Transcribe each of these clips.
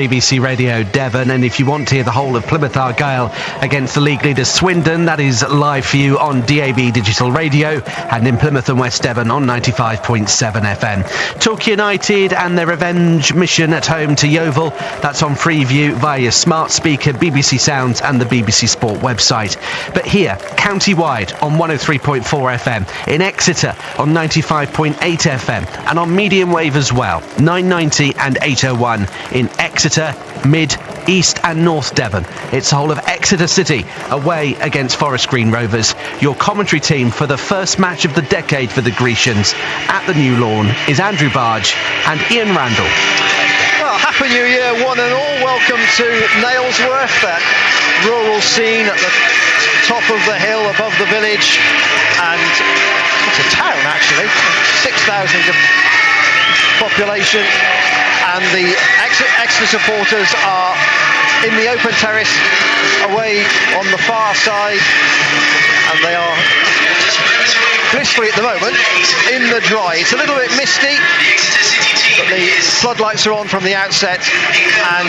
BBC Radio Devon, and if you want to hear the whole of Plymouth Argyle against the league leader Swindon, that is live for you on DAB Digital Radio and in Plymouth and West Devon on 95.7 FM. Torquay United and their revenge mission at home to Yeovil, that's on Freeview via your smart speaker, BBC Sounds and the BBC Sport website. But here, county-wide on 103.4 FM, in Exeter on 95.8 FM and on medium wave as well, 990 and 801 in Exeter, Mid, East and North Devon. It's the whole of Exeter City away against Forest Green Rovers. Your commentary team for the first match of the decade for the Grecians at the New Lawn is Andrew Barge and Ian Randall. Well, Happy New Year one and all. Welcome to Nailsworth, that rural scene at the top of the hill above the village, and it's a town actually, 6,000 population, and the Exeter supporters are in the open terrace away on the far side, and they are blissfully at the moment in the dry. It's a little bit misty, but the floodlights are on from the outset, and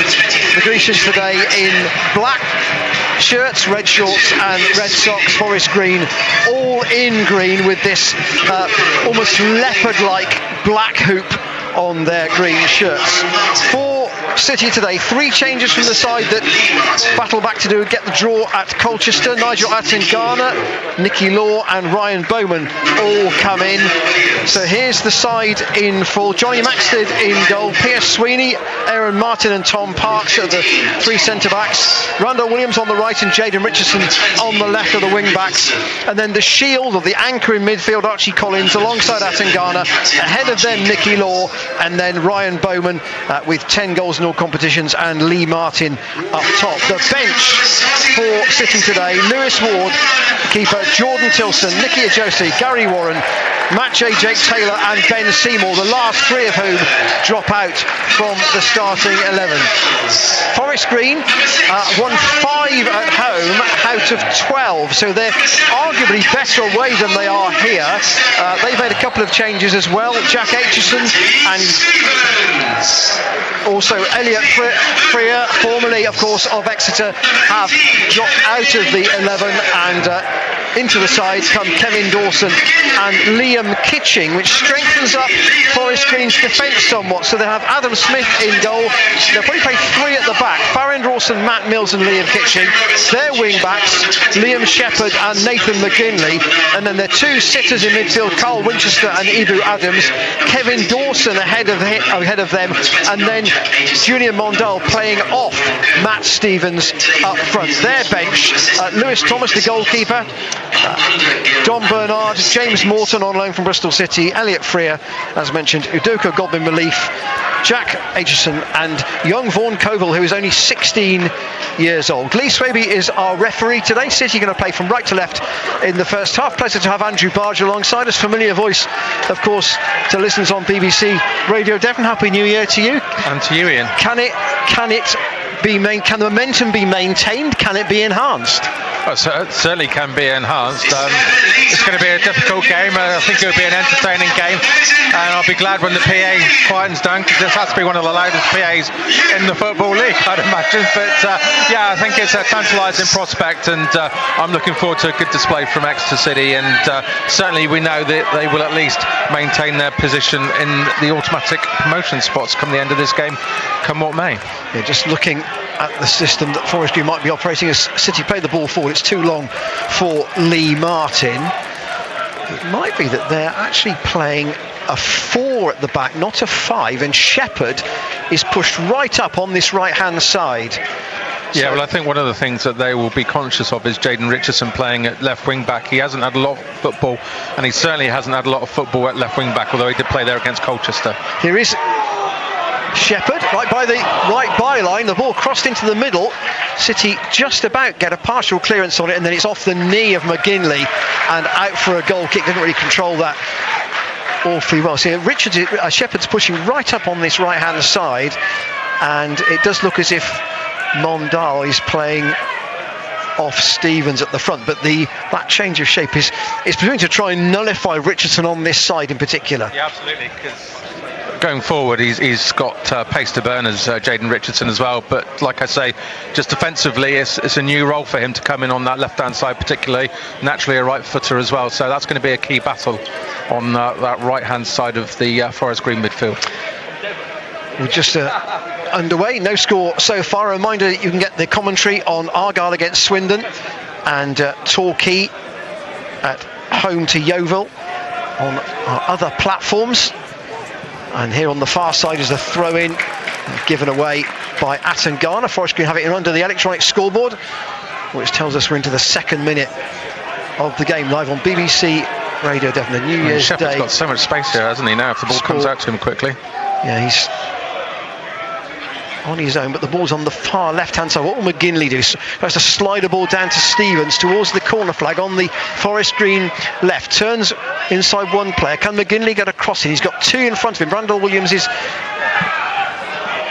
the Grecians today in black shirts, red shorts and red socks, forest green, all in green with this almost leopard-like black hoop on their green shirts. For City today, 3 changes from the side that battle back to get the draw at Colchester. Nigel Attingana, Nicky Law and Ryan Bowman all come in. So here's the side in full. Johnny Maxted in goal, Pierce Sweeney, Aaron Martin and Tom Parks are the 3 centre-backs. Randall Williams on the right and Jaden Richardson on the left of the wing-backs. And then the shield, or the anchor in midfield, Archie Collins alongside Attingana. Ahead of them, Nicky Law, and then Ryan Bowman with 10 goals in all competitions, and Lee Martin up top. The bench for City today: Lewis Ward, keeper, Jordan Tilson, Nicky Ajosi, Gary Warren, Matt J. Jake Taylor and Ben Seymour, the last 3 of whom drop out from the starting 11. Forest Green won 5 at home out of 12, so they're arguably better away than they are here. They've made a couple of changes as well. Jack Aitchison and also Elliot Freer, formerly of course of Exeter, have dropped out of the 11, and into the sides come Kevin Dawson and Liam Kitching, which strengthens up Forest Green's defence somewhat. So they have Adam Smith in goal. They'll probably play 3 at the back: Farron Rawson, Matt Mills and Liam Kitching. Their wing-backs, Liam Shepherd and Nathan McGinley. And then their 2 sitters in midfield, Carl Winchester and Ibu Adams. Kevin Dawson ahead of them. And then Junior Mondal playing off Matt Stevens up front. Their bench, Lewis Thomas, the goalkeeper, Don Bernard, James Morton on loan from Bristol City, Elliot Freer, as mentioned, Udoka Godwin Relief, Jack Aitchison and young Vaughan Coval, who is only 16 years old. Lee Swaby is our referee today. City going to play from right to left in the first half. Pleasure to have Andrew Barge alongside us. Familiar voice, of course, to listeners on BBC Radio Devon. Happy New Year to you. And to you, Ian. Can the momentum be maintained? Can it be enhanced? Well, it certainly can be enhanced. It's going to be a difficult game. I think it will be an entertaining game, and I'll be glad when the PA quietens down, because this has to be one of the loudest PAs in the Football League, I'd imagine. But yeah, I think it's a tantalising prospect, and I'm looking forward to a good display from Exeter City, and certainly we know that they will at least maintain their position in the automatic promotion spots come the end of this game, come what may. Yeah, just looking at the system that Forest Green might be operating as City play the ball forward, it's too long for Lee Martin. It might be that they're actually playing a 4 at the back, not a 5, and Shepherd is pushed right up on this right hand side. Yeah, well, I think one of the things that they will be conscious of is Jaden Richardson playing at left wing back. He hasn't had a lot of football, and he certainly hasn't had a lot of football at left wing back, although he did play there against Colchester. Here is Shepherd, right by the right byline, the ball crossed into the middle. City just about get a partial clearance on it, and then it's off the knee of McGinley and out for a goal kick. Didn't really control that awfully well. So Shepherd's pushing right up on this right hand side, and it does look as if Mondal is playing off Stevens at the front, but that change of shape is presuming to try and nullify Richardson on this side in particular. Yeah, absolutely, because going forward, he's got pace to burn as Jaden Richardson as well. But like I say, just defensively, it's a new role for him to come in on that left-hand side, particularly. Naturally a right footer as well. So that's going to be a key battle on that right-hand side of the Forest Green midfield. We're just underway. No score so far. A reminder that you can get the commentary on Argyle against Swindon and Torquay at home to Yeovil on our other platforms. And here on the far side is the throw-in given away by Attangana. Forest Green have it in under the electronic scoreboard, which tells us we're into the second minute of the game, live on BBC Radio Devon, the New Year's Shepherd's Day. got so much space here, hasn't he, now, if the ball comes out to him quickly. Yeah, he's on his own, but the ball's on the far left-hand side. What will McGinley do? Tries to slide a ball down to Stevens towards the corner flag on the Forest Green left. Turns inside one player. Can McGinley get a cross in? He's got two in front of him. Randall Williams is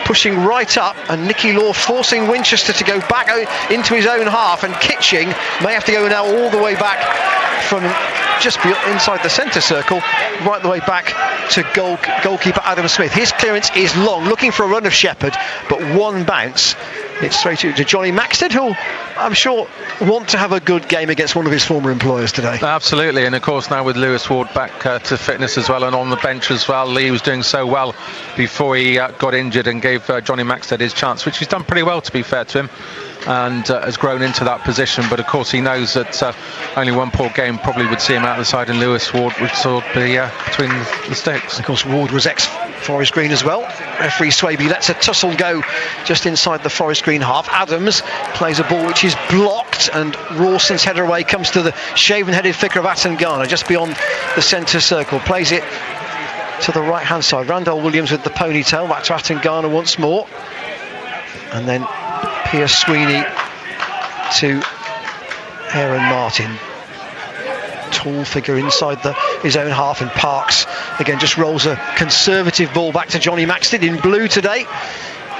pushing right up, and Nicky Law forcing Winchester to go back into his own half, and Kitching may have to go now all the way back from just inside the centre circle, right the way back to goalkeeper Adam Smith. His clearance is long, looking for a run of Shepherd, but one bounce. It's straight to Johnny Maxted, who I'm sure want to have a good game against one of his former employers today. Absolutely, and of course now with Lewis Ward back to fitness as well and on the bench as well. Lee was doing so well before he got injured and gave Johnny Maxted his chance, which he's done pretty well, to be fair to him, and has grown into that position. But of course he knows that only one poor game probably would see him out of the side, and Lewis Ward would sort of be between the sticks. Of course Ward was ex-Forest Green as well. Referee Swaby lets a tussle go just inside the Forest Green half. Adams plays a ball which is blocked, and Rawson's header away comes to the shaven-headed figure of Attangana just beyond the centre circle. Plays it to the right-hand side. Randall Williams with the ponytail, back to Attangana once more, and then Pierce Sweeney to Aaron Martin. Tall figure inside his own half, and Parks again just rolls a conservative ball back to Johnny Maxted in blue today.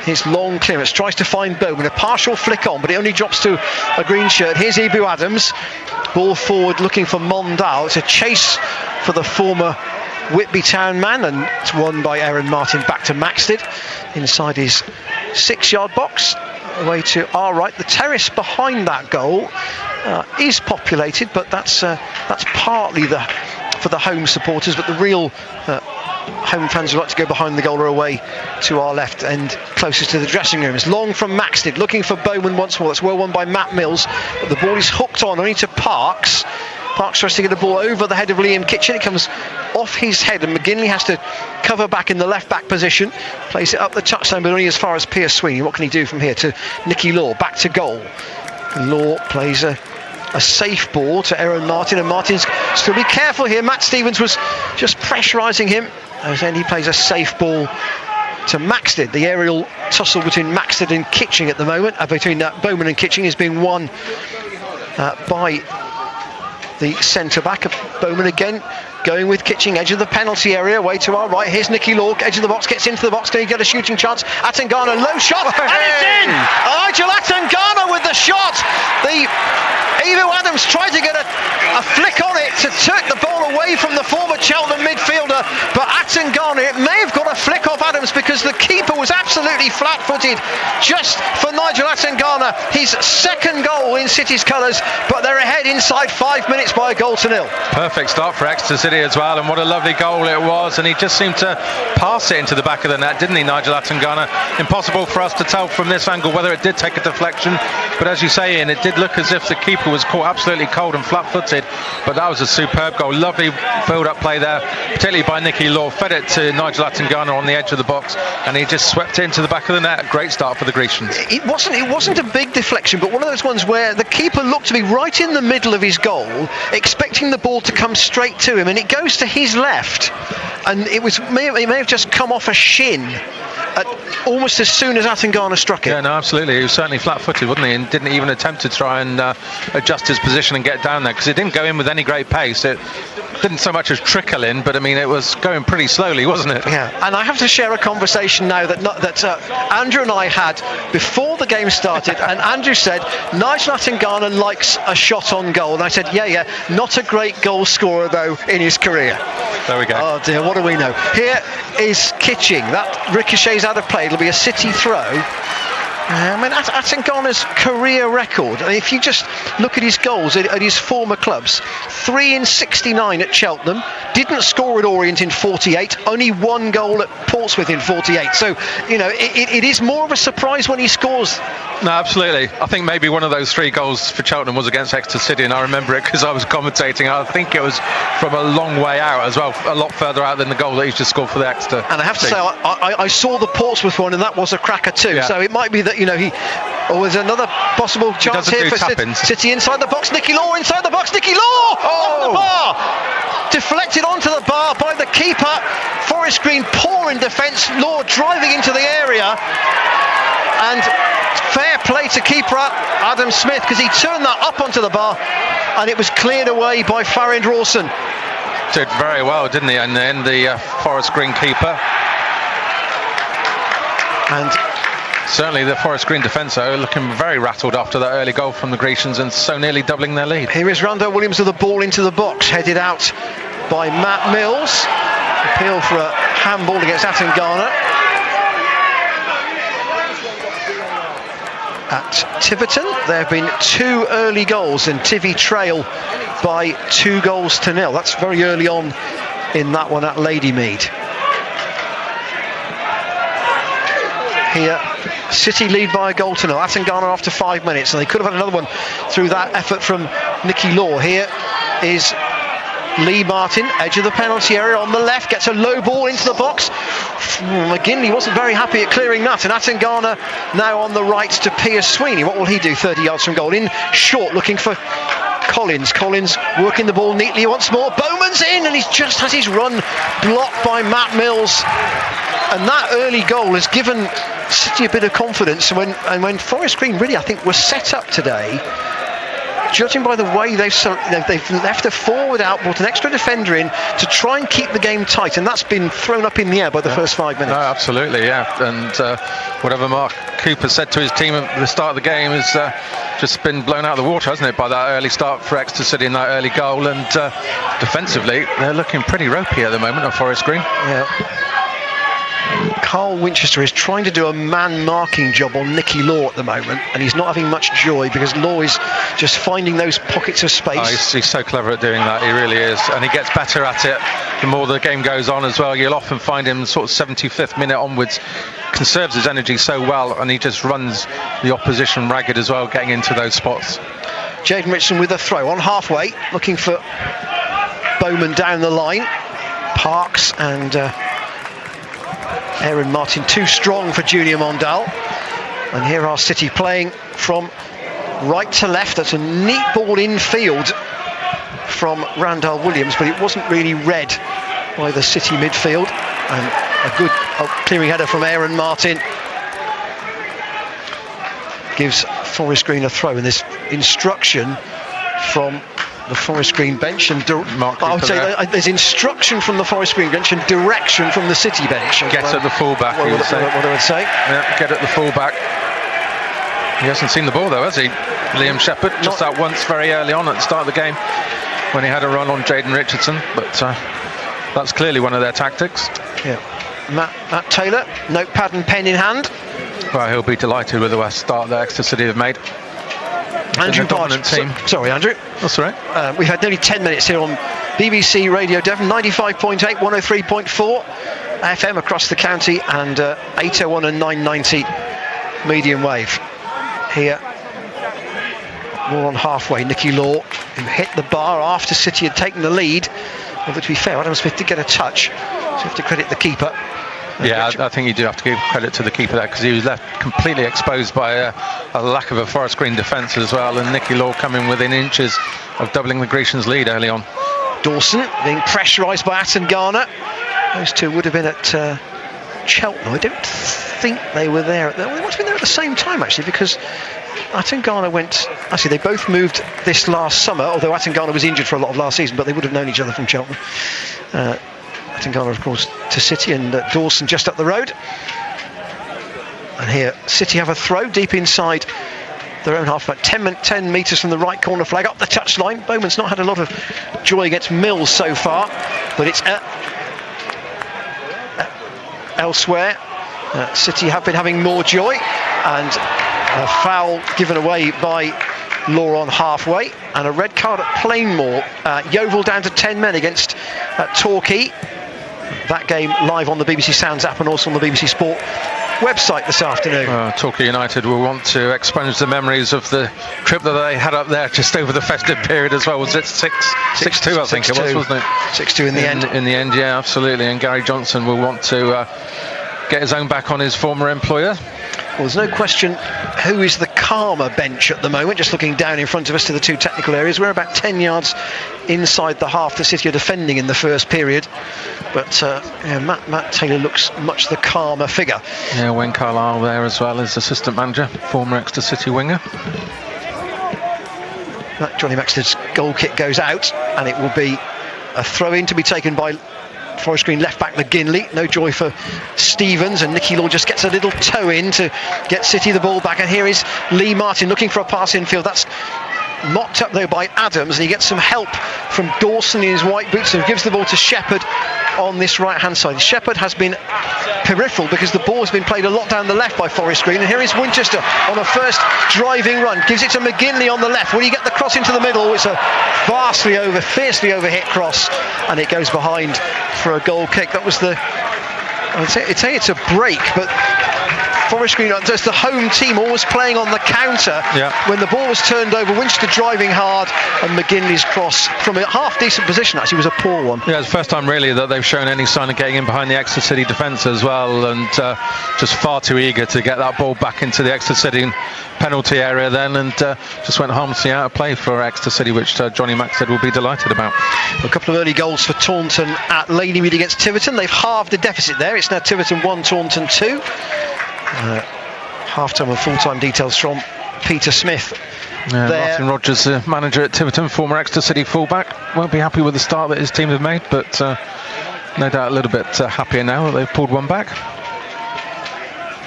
His long clearance tries to find Bowman, a partial flick on, but it only drops to a green shirt. Here's Ibu Adams, ball forward looking for Mondal. It's a chase for the former Whitby Town man, and it's won by Aaron Martin back to Maxted inside his 6-yard box. Away to our right. The terrace behind that goal is populated, but that's partly for the home supporters, but the real home fans who like to go behind the goal are away to our left and closest to the dressing rooms. Long from Maxted, looking for Bowman once more. That's well won by Matt Mills, but the ball is hooked on only to Parks. Parks tries to get the ball over the head of Liam Kitchen. It comes off his head, and McGinley has to cover back in the left back position. Plays it up the touchline, but only as far as Pierce Sweeney. What can he do from here? To Nicky Law, back to goal. Law plays a safe ball to Aaron Martin, and Martin's still be careful here. Matt Stevens was just pressurising him, as then he plays a safe ball to Maxted. The aerial tussle between Maxted and Kitching at the moment, between Bowman and Kitching, is being won by the centre-back of Bowman again, going with Kitching, edge of the penalty area, away to our right. Here's Nicky Law, edge of the box, gets into the box. Can he get a shooting chance? Attangana, low shot, and it's in! Nigel Attangana with the shot! Ibu Adams tried to get a flick on it to took the ball away from the former Cheltenham midfielder, but Attangana, it may have got a flick off Adams because the keeper was absolutely flat-footed just for Nigel Attangana, his second goal in City's colours, but they're ahead inside 5 minutes by a 1-0. Perfect start for Exeter City as well, and what a lovely goal it was, and he just seemed to pass it into the back of the net, didn't he, Nigel Attangana? Impossible for us to tell from this angle whether it did take a deflection, but as you say, Ian, it did look as if the keeper was caught absolutely cold and flat-footed, but that was a superb goal. Lovely build-up play there, particularly by Nicky Law. Fed it to Nigel Attangana on the edge of the box, and he just swept it into the back of the net. Great start for the Grecians. It wasn't a big deflection, but one of those ones where the keeper looked to be right in the middle of his goal, expecting the ball to come straight to him, and it goes to his left, and it may have just come off a shin almost as soon as Attangana struck it. Yeah, no, absolutely. He was certainly flat-footed, wasn't he? And didn't even attempt to try and adjust his position and get down there, because it didn't go in with any great pace. It didn't so much as trickle in, but I mean, it was going pretty slowly, wasn't it? Yeah, and I have to share a conversation now that Andrew and I had before the game started, and Andrew said Nigel Attangana likes a shot on goal, and I said, yeah, not a great goal scorer though in his career. There we go. Oh dear, what do we know? Here is Kitching. That ricochets out of play. It'll be a City throw. I mean, Atangana's career record, if you just look at his goals at his former clubs, 3 in 69 at Cheltenham, didn't score at Orient in 48, only 1 goal at Portsmouth in 48. So, you know, it is more of a surprise when he scores. No, absolutely. I think maybe one of those 3 goals for Cheltenham was against Exeter City, and I remember it because I was commentating. I think it was from a long way out as well, a lot further out than the goal that he's just scored for the Exeter. And I have to say, I saw the Portsmouth one, and that was a cracker too. Yeah. So it might be that, you know, there's another possible chance here for City inside the box. Nicky Law inside the box. Nicky Law off the bar, deflected onto the bar by the keeper. Forest Green poor in defence. Law driving into the area, and fair play to keeper Adam Smith, because he turned that up onto the bar and it was cleared away by Farid Rawson. Did very well, didn't he? And then the Forest Green keeper. And certainly the Forest Green defence are looking very rattled after that early goal from the Grecians and so nearly doubling their lead. Here is Randall Williams with the ball into the box, headed out by Matt Mills. Appeal for a handball against Atangana. At Tiverton, there have been 2 early goals, and Tivy trail by 2-0. That's very early on in that one at Ladymead. Here, City lead by a goal to 0. Atangana after 5 minutes, and they could have had another one through that effort from Nicky Law. Here is Lee Martin, edge of the penalty area on the left, gets a low ball into the box. McGinley wasn't very happy at clearing that, and Atangana now on the right to Piers Sweeney. What will he do? 30 yards from goal. In short, looking for Collins. Collins working the ball neatly once more. Bowman's in, and he's just has his run blocked by Matt Mills. And that early goal has given City a bit of confidence. And when Forest Green really, I think, was set up today, judging by the way they've left a forward out, brought an extra defender in to try and keep the game tight, and that's been thrown up in the air by the first 5 minutes. No, absolutely, yeah. And whatever Mark Cooper said to his team at the start of the game has just been blown out of the water, hasn't it, by that early start for Exeter City and that early goal. And defensively, they're looking pretty ropey at the moment at Forest Green. Yeah. Carl Winchester is trying to do a man-marking job on Nicky Law at the moment, and he's not having much joy because Law is just finding those pockets of space. Oh, he's so clever at doing that, he really is, and he gets better at it the more the game goes on as well. You'll often find him sort of 75th minute onwards, conserves his energy so well, and he just runs the opposition ragged as well, getting into those spots. Jaden Richardson with a throw on halfway, looking for Bowman down the line. Parks and Aaron Martin too strong for Junior Mondal. And here are City playing from right to left. That's a neat ball infield from Randall Williams, but it wasn't really read by the City midfield. And a good clearing header from Aaron Martin gives Forest Green a throw. And this instruction from the Forest Green bench, and I would say there's instruction from the Forest Green bench and direction from the City bench. Get at the fullback. What I would say. Yeah, get at the fullback. He hasn't seen the ball though, has he? Liam Shepherd, just that once very early on at the start of the game when he had a run on Jaden Richardson, but that's clearly one of their tactics. Yeah. Matt Taylor, notepad and pen in hand. Well, he'll be delighted with the start that Exeter City have made. Andrew dominant team. Sorry, Andrew. That's all right. We've had nearly 10 minutes here on BBC Radio Devon, 95.8, 103.4 FM across the county, and 801 and 990 medium wave. Here, more on halfway, Nicky Law, who hit the bar after City had taken the lead. Although, to be fair, Adam Smith did get a touch, so you have to credit the keeper. Yeah, I think you do have to give credit to the keeper there, because he was left completely exposed by a lack of a Forest Green defence as well, and Nicky Law coming within inches of doubling the Grecians' lead early on. Dawson being pressurised by Atangana. Those two would have been at Cheltenham. I don't think they were there. They must have been there at the same time, actually, because Atangana went... Actually, they both moved this last summer, although Atangana was injured for a lot of last season, but they would have known each other from Cheltenham. Atangana, of course, to City, and Dawson just up the road. And here, City have a throw deep inside their own half, about 10 metres from the right corner flag, up the touchline. Bowman's not had a lot of joy against Mills so far, but it's elsewhere. City have been having more joy, and a foul given away by Law on halfway, and a red card at Plainmoor. Yeovil down to 10 men against Torquay. That game live on the BBC Sounds app and also on the BBC Sport website this afternoon. Torquay United will want to expunge the memories of the trip that they had up there just over the festive period as well. Was it 6-2, I think it was, wasn't it? 6-2 in the end. In the end, yeah, absolutely. And Gary Johnson will want to get his own back on his former employer. Well, there's no question who is the calmer bench at the moment. Just looking down in front of us to the two technical areas, we're about 10 yards inside the half the City are defending in the first period. But Matt Taylor looks much the calmer figure. Yeah, Wayne Carlisle there as well as assistant manager, former Exeter City winger. Johnny Maxter's goal kick goes out, and it will be a throw-in to be taken by Forest Green left back McGinley. No joy for Stevens, and Nicky Law just gets a little toe in to get City the ball back. And here is Lee Martin looking for a pass infield. That's mocked up though by Adams, and he gets some help from Dawson in his white boots and gives the ball to Shepherd on this right hand side. Shepherd has been peripheral because the ball has been played a lot down the left by Forest Green, and here is Winchester on a first driving run, gives it to McGinley on the left. Will he get the cross into the middle? It's a fiercely overhit cross, and it goes behind for a goal kick. That was I'd say it's a break, but Forest Green, just the home team, always playing on the counter. Yeah. When the ball was turned over, Winchester driving hard, and McGinley's cross from a half decent position actually was a poor one. Yeah, it's the first time really that they've shown any sign of getting in behind the Exeter City defence as well, and just far too eager to get that ball back into the Exeter City penalty area then, and just went harmlessly out of play for Exeter City, which Johnny Mack said will be delighted about. A couple of early goals for Taunton at Ladeymead against Tiverton. They've halved the deficit there. It's now Tiverton 1, Taunton 2. Half-time and full-time details from Peter Smith. Martin Rogers, the manager at Tiverton, former Exeter City fullback, won't be happy with the start that his team have made, but no doubt a little bit happier now that they've pulled one back.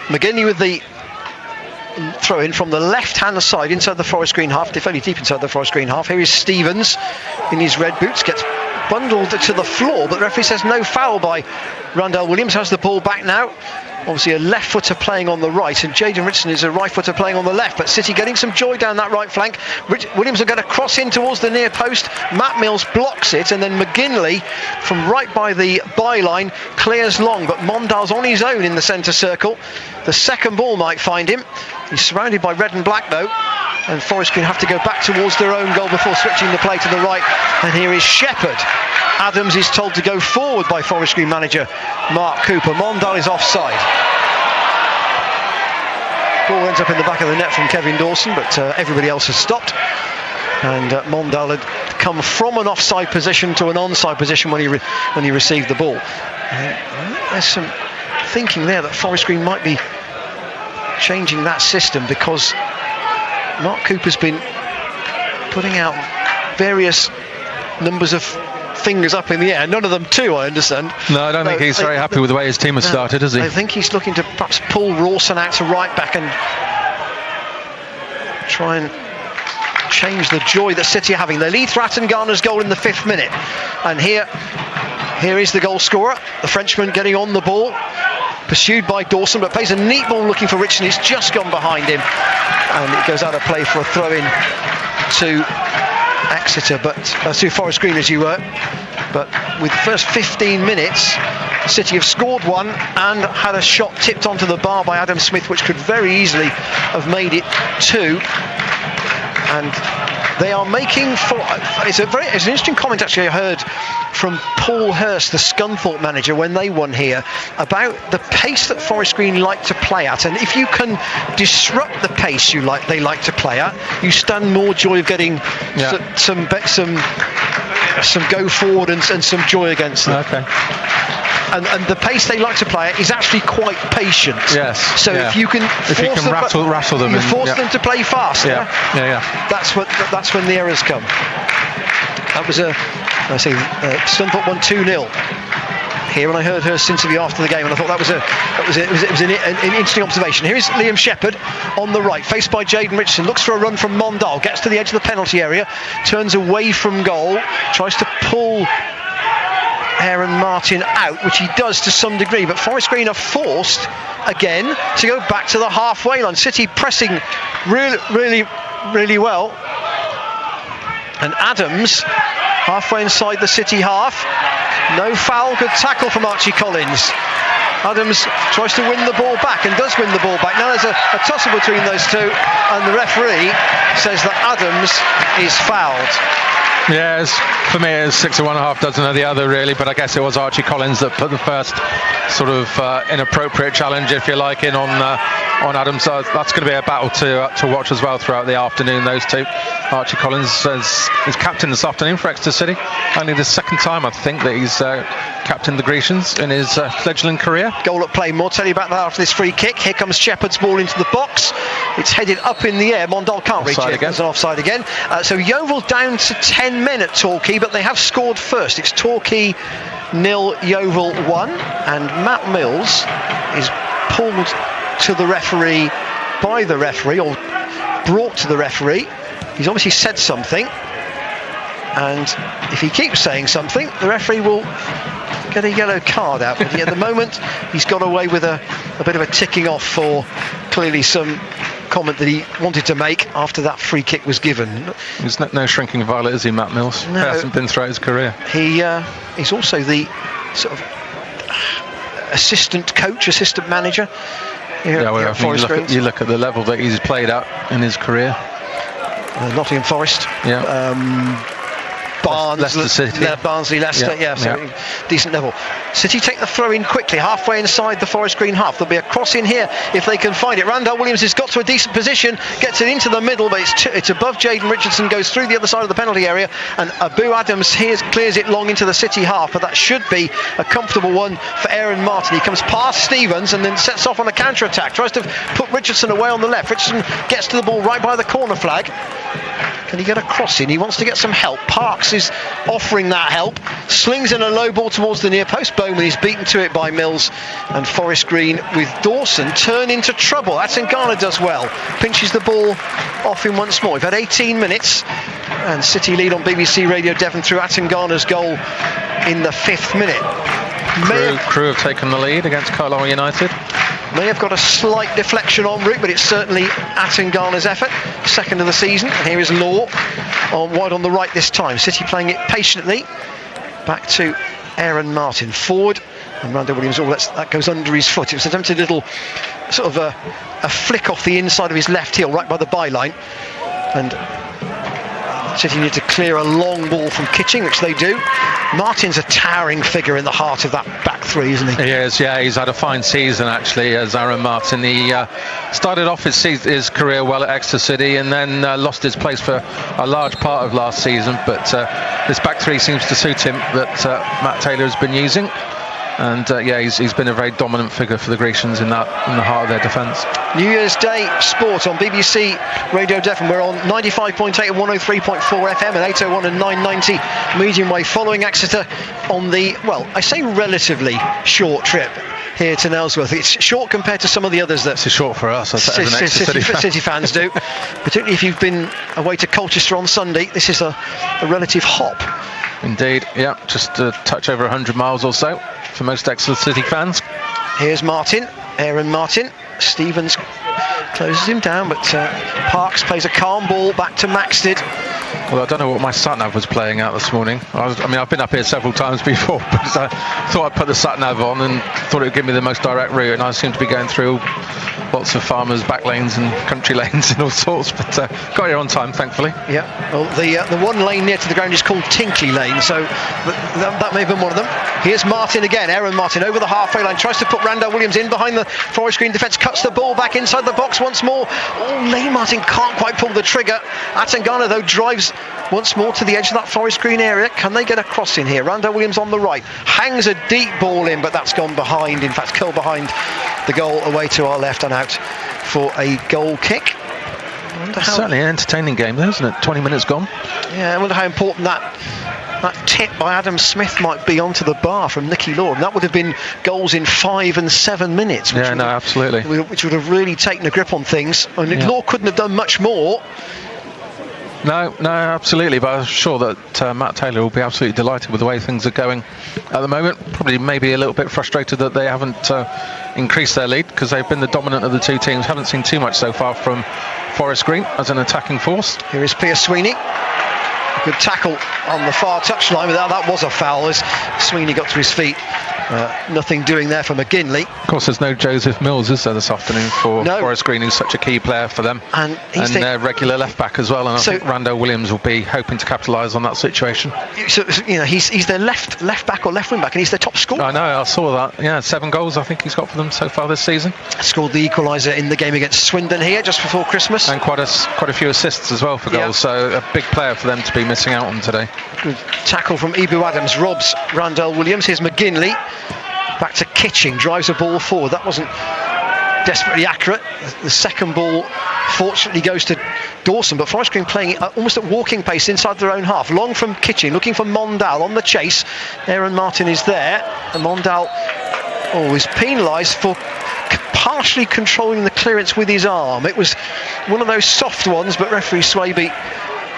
McGinley with the throw in from the left-hand side inside the Forest Green half, fairly deep inside the Forest Green half. Here is Stevens in his red boots, gets bundled to the floor, but the referee says no foul by Randall Williams. Has the ball back now. Obviously a left footer playing on the right, and Jaden Richardson is a right footer playing on the left, but City getting some joy down that right flank. Williams are going to cross in towards the near post. Matt Mills blocks it, and then McGinley from right by the byline clears long, but Mondale's on his own in the centre circle. The second ball might find him. He's surrounded by red and black though, and Forest Green have to go back towards their own goal before switching the play to the right. And here is Shepherd. Adams is told to go forward by Forest Green manager Mark Cooper. Mondale is offside. Ball ends up in the back of the net from Kevin Dawson, but everybody else has stopped. And Mondale had come from an offside position to an onside position when he received the ball. There's some thinking there that Forest Green might be changing that system, because Mark Cooper's been putting out various numbers of fingers up in the air, none of them two, I understand. No, I don't think he's very happy with the way his team has started, is he? I think he's looking to perhaps pull Rawson out to right back and try and change the joy that City are having. They lead Thratton Garner's goal in the 5th minute, and here is the goal scorer, the Frenchman, getting on the ball, pursued by Dawson, but plays a neat ball looking for Richardson. He's just gone behind him, and it goes out of play for a throw-in to Exeter, but to Forest Green, as you were. But with the first 15 minutes, City have scored one and had a shot tipped onto the bar by Adam Smith, which could very easily have made it 2. And they are making for. It's an interesting comment actually I heard from Paul Hurst, the Scunthorpe manager, when they won here, about the pace that Forest Green like to play at, and if you can disrupt the pace they like to play at, you stand more joy of getting some go forward and some joy against them. Okay. And the pace they like to play at is actually quite patient. Yes. So if you can rattle them, you force them to play fast. Yeah. That's when the errors come. That was Scunthorpe won 2-0 here, and I heard her interview after the game, and I thought it was an interesting observation. Here is Liam Shepherd on the right, faced by Jaden Richardson, looks for a run from Mondale, gets to the edge of the penalty area, turns away from goal, tries to pull Aaron Martin out, which he does to some degree, but Forest Green are forced again to go back to the halfway line. City pressing really well, and Adams halfway inside the City half. No foul, good tackle from Archie Collins. Adams tries to win the ball back and does win the ball back. Now there's a tussle between those two, and the referee says that Adams is fouled. Yeah, for me it's 6 of one, half dozen of the other, really, but I guess it was Archie Collins that put the first sort of inappropriate challenge, if you like, in on Adams. So that's going to be a battle to watch as well throughout the afternoon, those two. Archie Collins is captain this afternoon for Exeter City. Only the second time, I think, that he's captained the Grecians in his fledgling career. Goal at play. More tell you about that after this free kick. Here comes Shepherd's ball into the box. It's headed up in the air. Mondal can't reach it. There's an offside again. So Yeovil down to 10 men at Torquay, but they have scored first. It's Torquay 0, Yeovil 1, and Matt Mills is pulled to the referee by the referee, or brought to the referee. He's obviously said something, and if he keeps saying something, the referee will get a yellow card out. But at the moment, he's got away with a bit of a ticking off for clearly some comment that he wanted to make after that free kick was given. He's no shrinking violet, is he, Matt Mills? No. He hasn't been throughout his career. He's also the sort of assistant coach, assistant manager here at Forest Green. You look at the level that he's played at in his career. Nottingham Forest. Yeah. Leicester City. Barnsley, Leicester, decent level. City take the throw in quickly, halfway inside the Forest Green half. There'll be a cross in here if they can find it. Randall Williams has got to a decent position, gets it into the middle, but it's above Jaden Richardson, goes through the other side of the penalty area, and Abu Adams clears it long into the City half, but that should be a comfortable one for Aaron Martin. He comes past Stevens and then sets off on a counter-attack, tries to put Richardson away on the left. Richardson gets to the ball right by the corner flag. Can he get a cross in? He wants to get some help. Parks is offering that help, slings in a low ball towards the near post. Bowman is beaten to it by Mills, and Forest Green with Dawson turn into trouble. Atangana does well, pinches the ball off him once more. We've had 18 minutes and City lead on BBC Radio Devon through Atangana's goal in the 5th minute. Crew have taken the lead against Carlisle United. May have got a slight deflection en route, but it's certainly Atangana's effort. Second of the season. And here is Law wide on the right this time. City playing it patiently. Back to Aaron Martin. Forward. And Randall Williams, that goes under his foot. It was an attempted little sort of a flick off the inside of his left heel, right by the byline. And City need to clear a long ball from Kitching, which they do. Martin's a towering figure in the heart of that back three, isn't he? He is, yeah. He's had a fine season, actually, as Aaron Martin. He started off his career well at Exeter City and then lost his place for a large part of last season. But this back three seems to suit him, that Matt Taylor has been using. And he's been a very dominant figure for the Grecians in the heart of their defence. New Year's Day sport on BBC Radio Devon. We're on 95.8 and 103.4 FM and 801 and 990 medium wave, following Exeter on the, well, I say relatively short trip here to Nailsworth. It's short compared to some of the others that it's short for us as an Exeter City fans do, particularly if you've been away to Colchester on Sunday. This is a relative hop. Indeed, yeah, just a touch over 100 miles or so for most Exeter City fans. Here's Martin, Aaron Martin. Stevens closes him down, but Parks plays a calm ball back to Maxted. Well, I don't know what my sat-nav was playing out this morning. I've been up here several times before, but I thought I'd put the sat-nav on and thought it would give me the most direct route, and I seem to be going through lots of farmers' back lanes and country lanes and all sorts, but got here on time, thankfully. Yeah, well, the one lane near to the ground is called Tinkley Lane, so that may have been one of them. Here's Martin again, Aaron Martin over the halfway line, tries to put Randall Williams in behind the Forest Green defence, cuts the ball back inside the box once more. Lane Martin can't quite pull the trigger. Atangana, though, drives once more to the edge of that Forest Green area. Can they get a cross in here? Randall Williams on the right, hangs a deep ball in, but that's gone behind, in fact curled behind the goal, away to our left and out for a goal kick. Certainly an entertaining game though, isn't it? 20 minutes gone. Yeah, I wonder how important that tip by Adam Smith might be onto the bar from Nicky Law. And that would have been goals in 5 and 7 minutes. Absolutely. Which would have really taken a grip on things. I mean, Law couldn't have done much more. No, absolutely. But I'm sure that Matt Taylor will be absolutely delighted with the way things are going at the moment. Probably maybe a little bit frustrated that they haven't increased their lead, because they've been the dominant of the two teams. Haven't seen too much so far from Forest Green as an attacking force. Here is Pierce Sweeney. Good tackle on the far touchline, but that was a foul as Sweeney got to his feet. Nothing doing there for McGinley. Of course, there's no Joseph Mills, is there, this afternoon for Forest Green, who's such a key player for them, and their regular left back as well. And I think Randall Williams will be hoping to capitalise on that situation. So he's their left back or left wing back, and he's their top scorer. I know, I saw that. Yeah, 7 goals I think he's got for them so far this season. Scored the equaliser in the game against Swindon here just before Christmas, and quite a few assists as well for goals. So a big player for them to be missing out on today. Good tackle from Ibu Adams robs Randall Williams. Here's McGinley. Back to Kitching, drives a ball forward. That wasn't desperately accurate. The second ball fortunately goes to Dawson, but Forest Green playing almost at walking pace inside their own half. Long from Kitching, looking for Mondal on the chase. Aaron Martin is there, and Mondal is penalised for partially controlling the clearance with his arm. It was one of those soft ones, but referee Swaby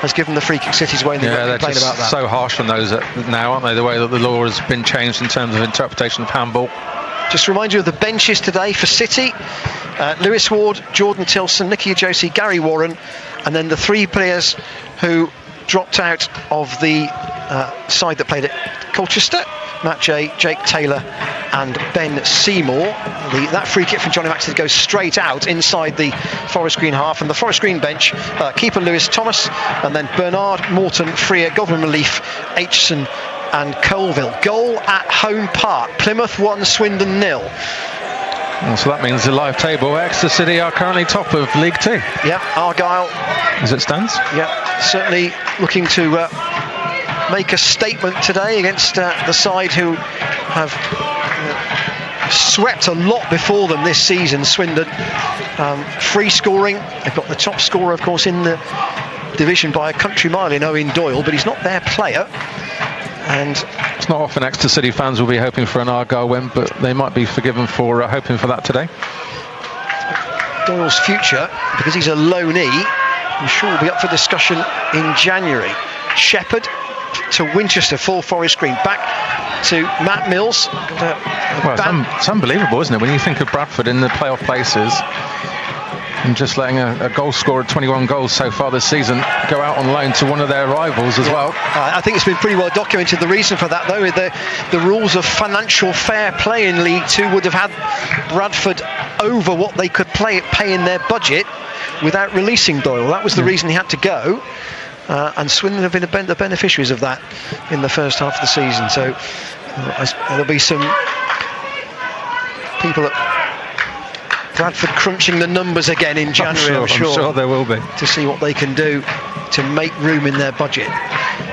has given the free kick City's way, and they're just about that. So harsh on those now, aren't they? The way that the law has been changed in terms of interpretation of handball. Just remind you of the benches today for City: Lewis Ward, Jordan Tilson, Nicky Ajosi, Gary Warren, and then the 3 players who dropped out of the side that played at Colchester: Matt Jay, Jake Taylor and Ben Seymour. That free kick from Johnny Maxted goes straight out inside the Forest Green half, and the Forest Green bench, keeper Lewis Thomas, and then Bernard, Morton, Freer, Godwin Relief, Aitchison and Colville. Goal at Home Park. Plymouth 1, Swindon 0. Well, so that means the live table, Exeter City are currently top of League 2. Yeah, Argyle as it stands. Yeah, certainly looking to make a statement today against the side who have swept a lot before them this season. Swindon, free scoring. They've got the top scorer, of course, in the division by a country mile in Owen Doyle, but he's not their player. And it's not often Exeter City fans will be hoping for an Argyle win, but they might be forgiven for hoping for that today. Doyle's future, because he's a loanee, I'm sure will be up for discussion in January. Shepherd to Winchester for Forest Green. Back to Matt Mills. It's unbelievable, isn't it, when you think of Bradford in the playoff places and just letting a goal scorer at 21 goals so far this season go out on loan to one of their rivals as well. I think it's been pretty well documented. The reason for that, though, is the rules of financial fair play in League 2 would have had Bradford over what they could pay in their budget without releasing Doyle. That was the reason he had to go. And Swindon have been the beneficiaries of that in the first half of the season. So there'll be some people at Bradford crunching the numbers again in January, I'm sure there will be, to see what they can do to make room in their budget.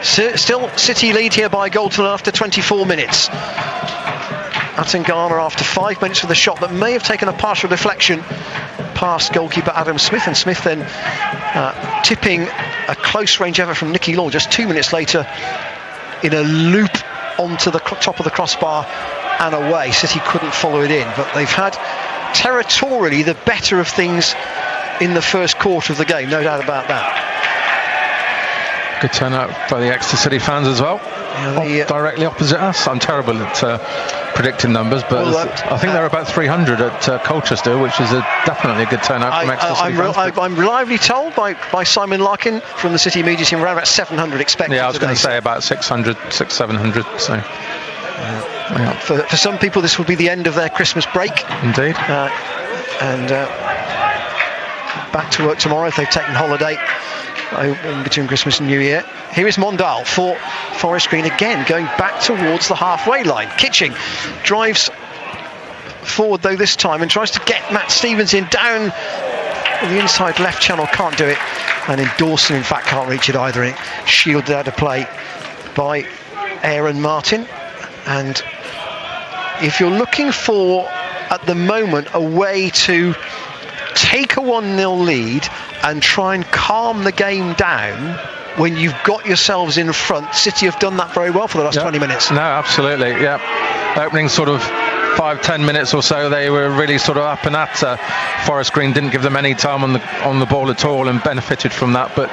Still City lead here by a goal to after 24 minutes. Atangana after 5 minutes for the shot that may have taken a partial deflection past goalkeeper Adam Smith, and Smith then tipping a close range effort from Nicky Law just 2 minutes later in a loop onto the top of the crossbar and away. City couldn't follow it in, but they've had territorially the better of things in the first quarter of the game, no doubt about that. Good turnout by the Exeter City fans as well. Directly opposite us. I'm terrible at predicting numbers, but I think they're about 300 at Colchester, which is definitely a good turnout from Exeter City fans. I'm reliably told by Simon Larkin from the City media team around about 700 expected. Yeah, I was going to say about 600, 700. So. For some people, this will be the end of their Christmas break. Indeed. And back to work tomorrow if they've taken holiday in between Christmas and New Year. Here is Mondal for Forest Green again, going back towards the halfway line. Kitching drives forward though this time and tries to get Matt Stevens in down the inside left channel, can't do it, and then Dawson in fact can't reach it either, and it shielded out of play by Aaron Martin. And if you're looking for, at the moment, a way to take a 1-0 lead and try and calm the game down when you've got yourselves in front, City have done that very well for the last 20 minutes. No, absolutely, yeah. Opening sort of 5-10 minutes or so, they were really sort of up and at Forest Green, didn't give them any time on the ball at all, and benefited from that. But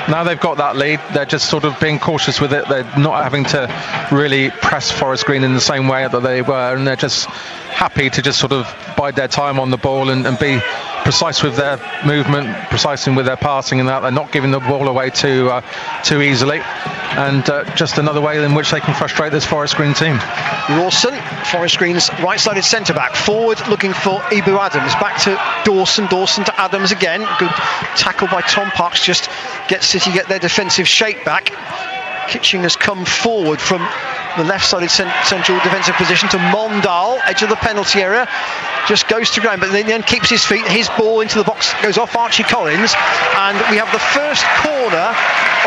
now they've got that lead, they're just sort of being cautious with it. They're not having to really press Forest Green in the same way that they were, and they're just happy to just sort of bide their time on the ball and be precise with their movement, precise with their passing, and that they're not giving the ball away too easily, and just another way in which they can frustrate this Forest Green team. Rawson, Forest Green's right-sided centre-back, forward looking for Ibu Adams, back to Dawson to Adams again. Good tackle by Tom Parks, just City get their defensive shape back. Kitching has come forward from the left-sided central defensive position to Mondal, edge of the penalty area, just goes to ground, but then keeps his feet. His ball into the box goes off Archie Collins, and we have the first corner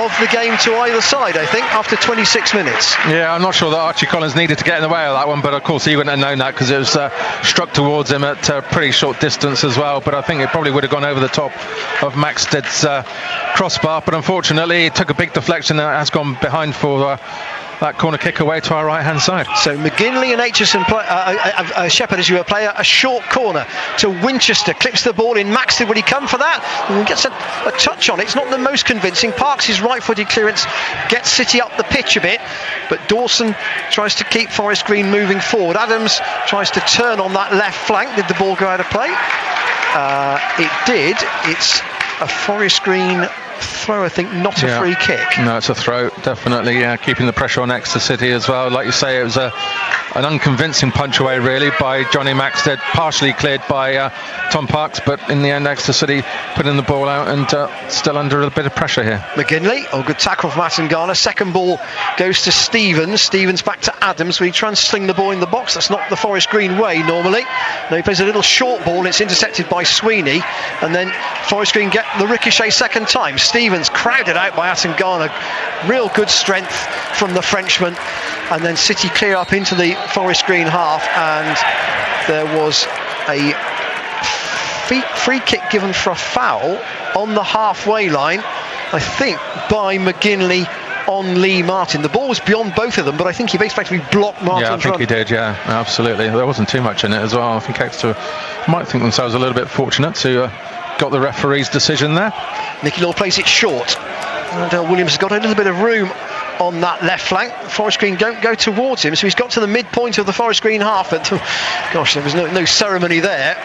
of the game to either side, I think, after 26 minutes. Yeah, I'm not sure that Archie Collins needed to get in the way of that one, but of course he wouldn't have known that because it was struck towards him at a pretty short distance as well. But I think it probably would have gone over the top of Maxted's crossbar, but unfortunately it took a big deflection and it has gone behind for that corner kick away to our right hand side. So McGinley and Aitchison Shepherd, as you were player, a short corner to Winchester, clips the ball in. Maxted, would he come for that? And gets a touch on it. It's not the most convincing. Parks' right-footed clearance gets City up the pitch a bit, but Dawson tries to keep Forest Green moving forward. Adams tries to turn on that left flank. Did the ball go out of play? It did. It's a Forest Green throw, I think, not a free kick. No, it's a throw, definitely. Yeah, keeping the pressure on Exeter City as well. Like you say, it was an unconvincing punch away really by Johnny Maxted, partially cleared by Tom Parks, but in the end Exeter City putting the ball out and still under a bit of pressure here. McGinley, good tackle from Attangana. Second ball goes to Stevens back to Adams, where he tries to sling the ball in the box. That's not the Forest Green way normally. No, he plays a little short ball and it's intercepted by Sweeney, and then Forest Green get the ricochet second time. Stevens crowded out by Attangana, real good strength from the Frenchman, and then City clear up into the Forest Green half, and there was a free kick given for a foul on the halfway line, I think by McGinley on Lee Martin. The ball was beyond both of them, but I think he basically blocked Martin's run. Yeah, I think he did, yeah, absolutely. There wasn't too much in it as well. I think Exeter might think themselves a little bit fortunate to got the referee's decision there. Nicky Law plays it short, and Williams has got a little bit of room on that left flank. Forest Green don't go towards him, so he's got to the midpoint of the Forest Green half, but gosh, there was no ceremony there.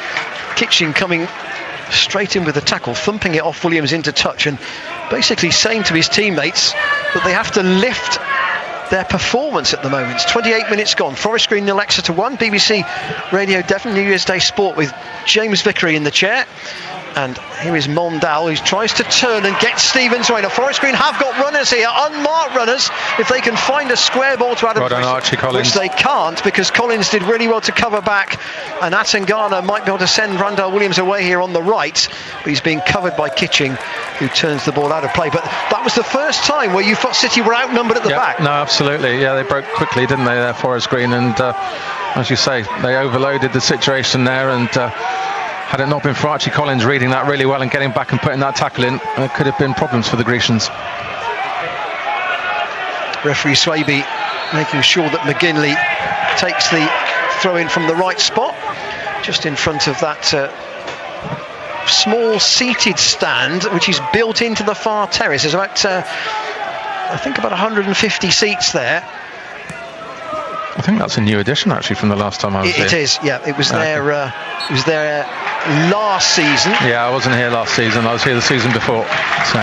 Kitching coming straight in with the tackle, thumping it off Williams into touch, and basically saying to his teammates that they have to lift their performance at the moment. It's 28 minutes gone. Forest Green 0, Exeter 1. BBC Radio Devon, New Year's Day Sport with James Vickery in the chair. And here is Mondal, who tries to turn and get Stevens right. Now Forest Green have got runners here, unmarked runners, if they can find a square ball to Adams, which they can't, because Collins did really well to cover back, and Attangana might be able to send Randall Williams away here on the right, but he's being covered by Kitching, who turns the ball out of play. But that was the first time where you thought City were outnumbered at the back. No, absolutely. Yeah, they broke quickly, didn't they, there, Forest Green, and as you say, they overloaded the situation there, and had it not been for Archie Collins reading that really well and getting back and putting that tackle in, there could have been problems for the Grecians. Referee Swaby making sure that McGinley takes the throw in from the right spot, just in front of that small seated stand which is built into the far terrace. There's about I think about 150 seats there. I think that's a new addition actually from the last time I was here. It is, yeah. It was there. It was there last season. Yeah, I wasn't here last season. I was here the season before. So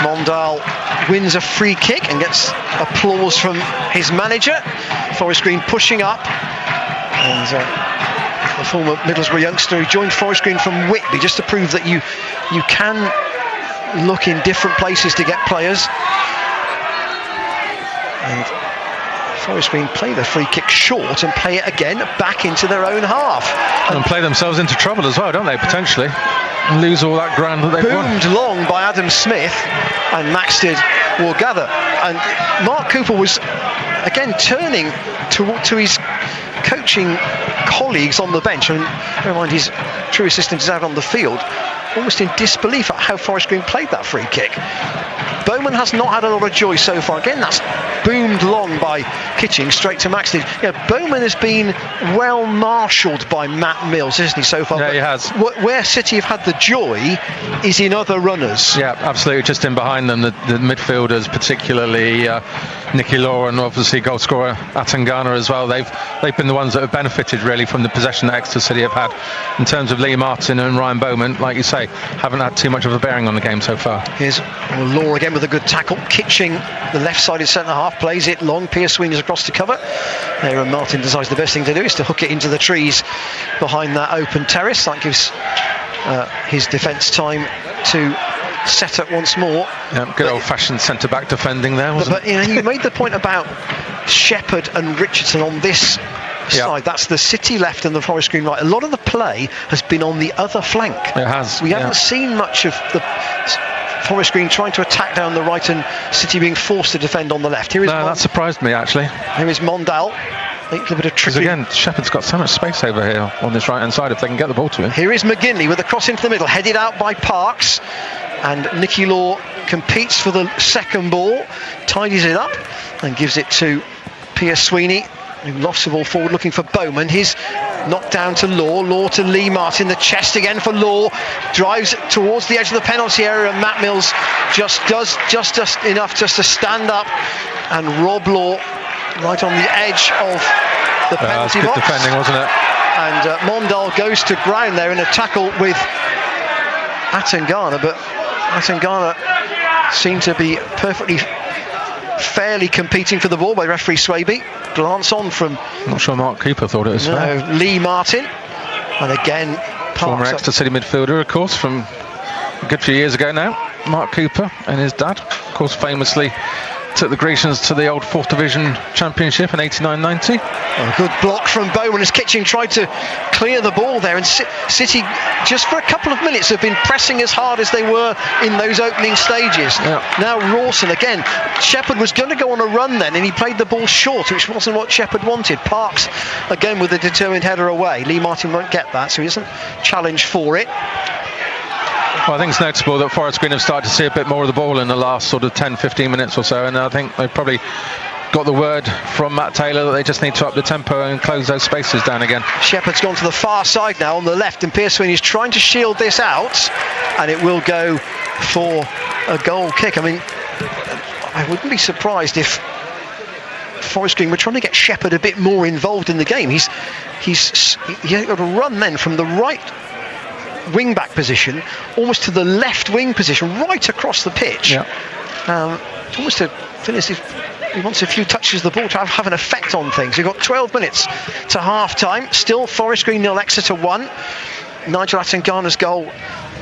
Mondal wins a free kick and gets applause from his manager. Forest Green pushing up, and the former Middlesbrough youngster who joined Forest Green from Whitby, just to prove that you can look in different places to get players. And Forest Green play the free kick short and play it again back into their own half. And play themselves into trouble as well, don't they, potentially? And lose all that ground that they've won. Boomed long by Adam Smith, and Maxted will gather. And Mark Cooper was, again, turning to his coaching colleagues on the bench. And bear in mind, his true assistant is out on the field, almost in disbelief at how Forest Green played that free kick. Bowman has not had a lot of joy so far. Again, that's boomed long by Kitching straight to Maxted. Bowman has been well marshalled by Matt Mills, isn't he, so far? Yeah, he has. Where City have had the joy is in other runners. Yeah, absolutely. Just in behind them, the midfielders, particularly Nicky Law and obviously goal scorer Atangana as well. They've been the ones that have benefited really from the possession that Exeter City have had. In terms of Lee Martin and Ryan Bowman, like you say, haven't had too much of a bearing on the game so far. Here's Law again with a good tackle. Kitching, the left-sided centre-half, plays it long. Pierce swings across to cover. There, and Martin decides the best thing to do is to hook it into the trees behind that open terrace. That gives his defence time to set up once more. Yeah, good old-fashioned centre-back defending there, wasn't it? But you made the point about Shepherd and Richardson on this side. That's the City left and the Forest Green right. A lot of the play has been on the other flank. It has. We haven't seen much of the Forest Green trying to attack down the right and City being forced to defend on the left. That surprised me, actually. Here is Mondale. A little bit of tricky. Because again, Shepherd's got so much space over here on this right-hand side if they can get the ball to him. Here is McGinley with a cross into the middle, headed out by Parks. And Nicky Law competes for the second ball, tidies it up and gives it to Pierce Sweeney, who lofts the ball forward looking for Bowman. He's knocked down to Law to Lee Martin, the chest again for Law, drives towards the edge of the penalty area, and Matt Mills just does enough just to stand up and rob Law right on the edge of the penalty box. Good defending, wasn't it? And Mondal goes to ground there in a tackle with Atangana, but Atangana seemed to be perfectly fairly competing for the ball by referee Swaby. Glance on from... Not sure Mark Cooper thought it was fair. Lee Martin. And again... Former Exeter City midfielder, of course, from a good few years ago now. Mark Cooper and his dad, of course, famously took the Grecians to the old 4th Division Championship in 89-90. A good block from Bowman as Kitching tried to clear the ball there, and City just for a couple of minutes have been pressing as hard as they were in those opening stages. Now Rawson again. Shepherd was going to go on a run then and he played the ball short, which wasn't what Shepherd wanted. Parks again with a determined header away. Lee Martin won't get that, so he doesn't challenge for it. Well, I think it's notable that Forest Green have started to see a bit more of the ball in the last sort of 10-15 minutes or so, and I think they've probably got the word from Matt Taylor that they just need to up the tempo and close those spaces down again. Shepherd's gone to the far side now on the left, and Pierce Sweeney's trying to shield this out, and it will go for a goal kick. I mean, I wouldn't be surprised if Forest Green were trying to get Shepherd a bit more involved in the game. He got a run then from the right wing back position almost to the left wing position, right across the pitch. Almost to finish. He wants a few touches of the ball to have an effect on things. We've got 12 minutes to half time. Still Forest Green 0, Exeter 1. Nigel Atangana's goal,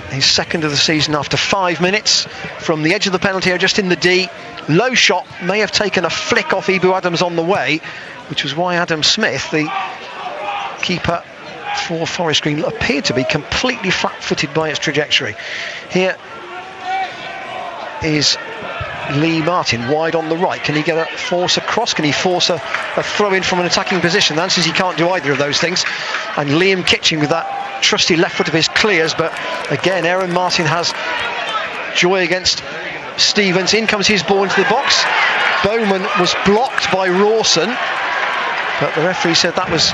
his second of the season after 5 minutes from the edge of the penalty area, just in the D. Low shot, may have taken a flick off Ibu Adams on the way, which was why Adam Smith, the keeper for Forest Green, appeared to be completely flat-footed by its trajectory. Here is Lee Martin wide on the right. Can he get a force across? Can he force a throw in from an attacking position? The answer is he can't do either of those things. And Liam Kitching with that trusty left foot of his clears, but again Aaron Martin has joy against Stevens. In comes his ball into the box. Bowman was blocked by Rawson, but the referee said that was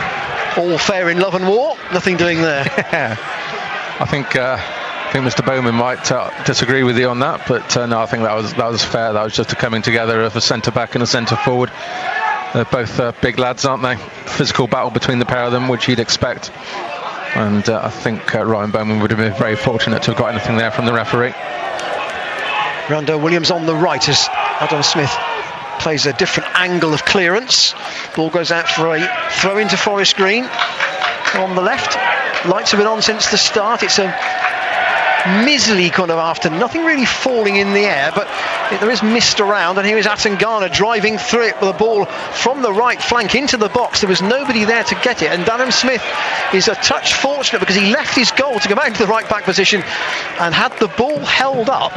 all fair in love and war. Nothing doing there. I think Mr. Bowman might disagree with you on that, but no, I think that was fair. That was just a coming together of a centre back and a centre forward. They're both big lads, aren't they? Physical battle between the pair of them, which you'd expect. And I think Ryan Bowman would have been very fortunate to have got anything there from the referee. Randall Williams on the right as Adam Smith plays a different angle of clearance. Ball goes out for a throw into Forest Green on the left. Lights have been on since the start. It's a miserly kind of afternoon, nothing really falling in the air, but there is mist around, and here is Atangana driving through it with a ball from the right flank into the box. There was nobody there to get it, and Adam Smith is a touch fortunate because he left his goal to go back into the right back position, and had the ball held up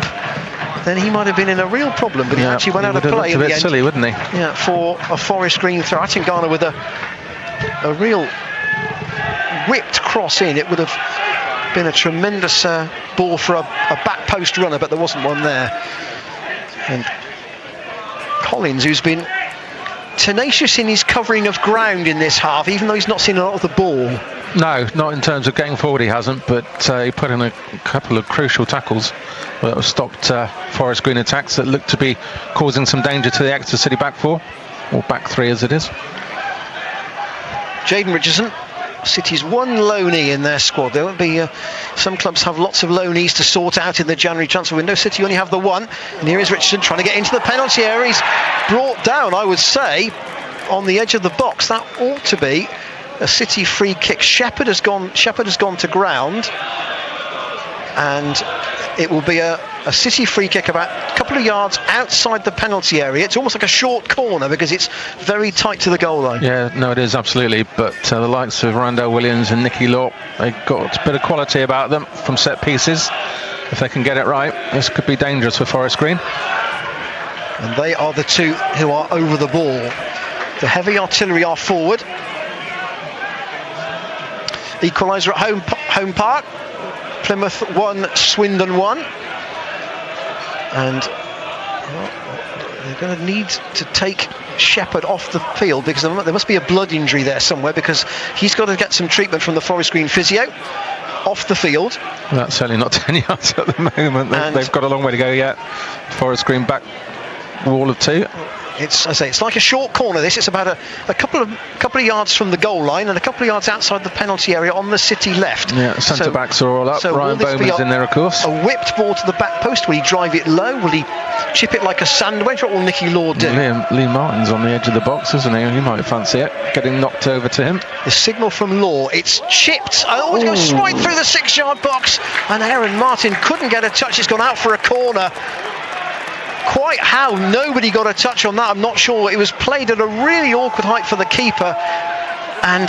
then he might have been in a real problem, but he actually went out of play in the end. Silly, wouldn't he? Yeah, for a Forest Green throw. Atangana with a real whipped cross in. It would have been a tremendous ball for a back post runner, but there wasn't one there. And Collins, who's been tenacious in his covering of ground in this half, even though he's not seen a lot of the ball. No, not in terms of getting forward he hasn't, but he put in a couple of crucial tackles that have stopped Forest Green attacks that look to be causing some danger to the Exeter City back four, or back three as it is. Jaden Richardson, City's one loanee in their squad. There won't be some clubs have lots of loanees to sort out in the January transfer window. City only have the one, and here is Richardson trying to get into the penalty area. He's brought down, I would say, on the edge of the box. That ought to be a City free kick. Shepherd has gone to ground, and it will be a City free kick about a couple of yards outside the penalty area. It's almost like a short corner because it's very tight to the goal line. Yeah, no, it is absolutely. But the likes of Randall Williams and Nicky Law, they've got a bit of quality about them from set pieces. If they can get it right, this could be dangerous for Forest Green. And they are the two who are over the ball. The heavy artillery are forward. Equaliser at home park. Plymouth 1, Swindon 1. And they're going to need to take Shepherd off the field because there must be a blood injury there somewhere, because he's got to get some treatment from the Forest Green physio. Off the field. That's certainly not 10 yards at the moment. They've got a long way to go yet. Forest Green back wall of two. It's like a short corner. It's about a couple of yards from the goal line and a couple of yards outside the penalty area on the City left. Yeah, centre backs are all up. So Ryan Bowman's in there, of course. A whipped ball to the back post. Will he drive it low? Will he chip it like a sandwich? What will Nicky Law do? Lee Martin's on the edge of the box, isn't he? He might fancy it. Getting knocked over to him. The signal from Law. It's chipped. It goes right through the 6-yard box, and Aaron Martin couldn't get a touch. It's gone out for a corner. Quite how nobody got a touch on that, I'm not sure. It was played at a really awkward height for the keeper, and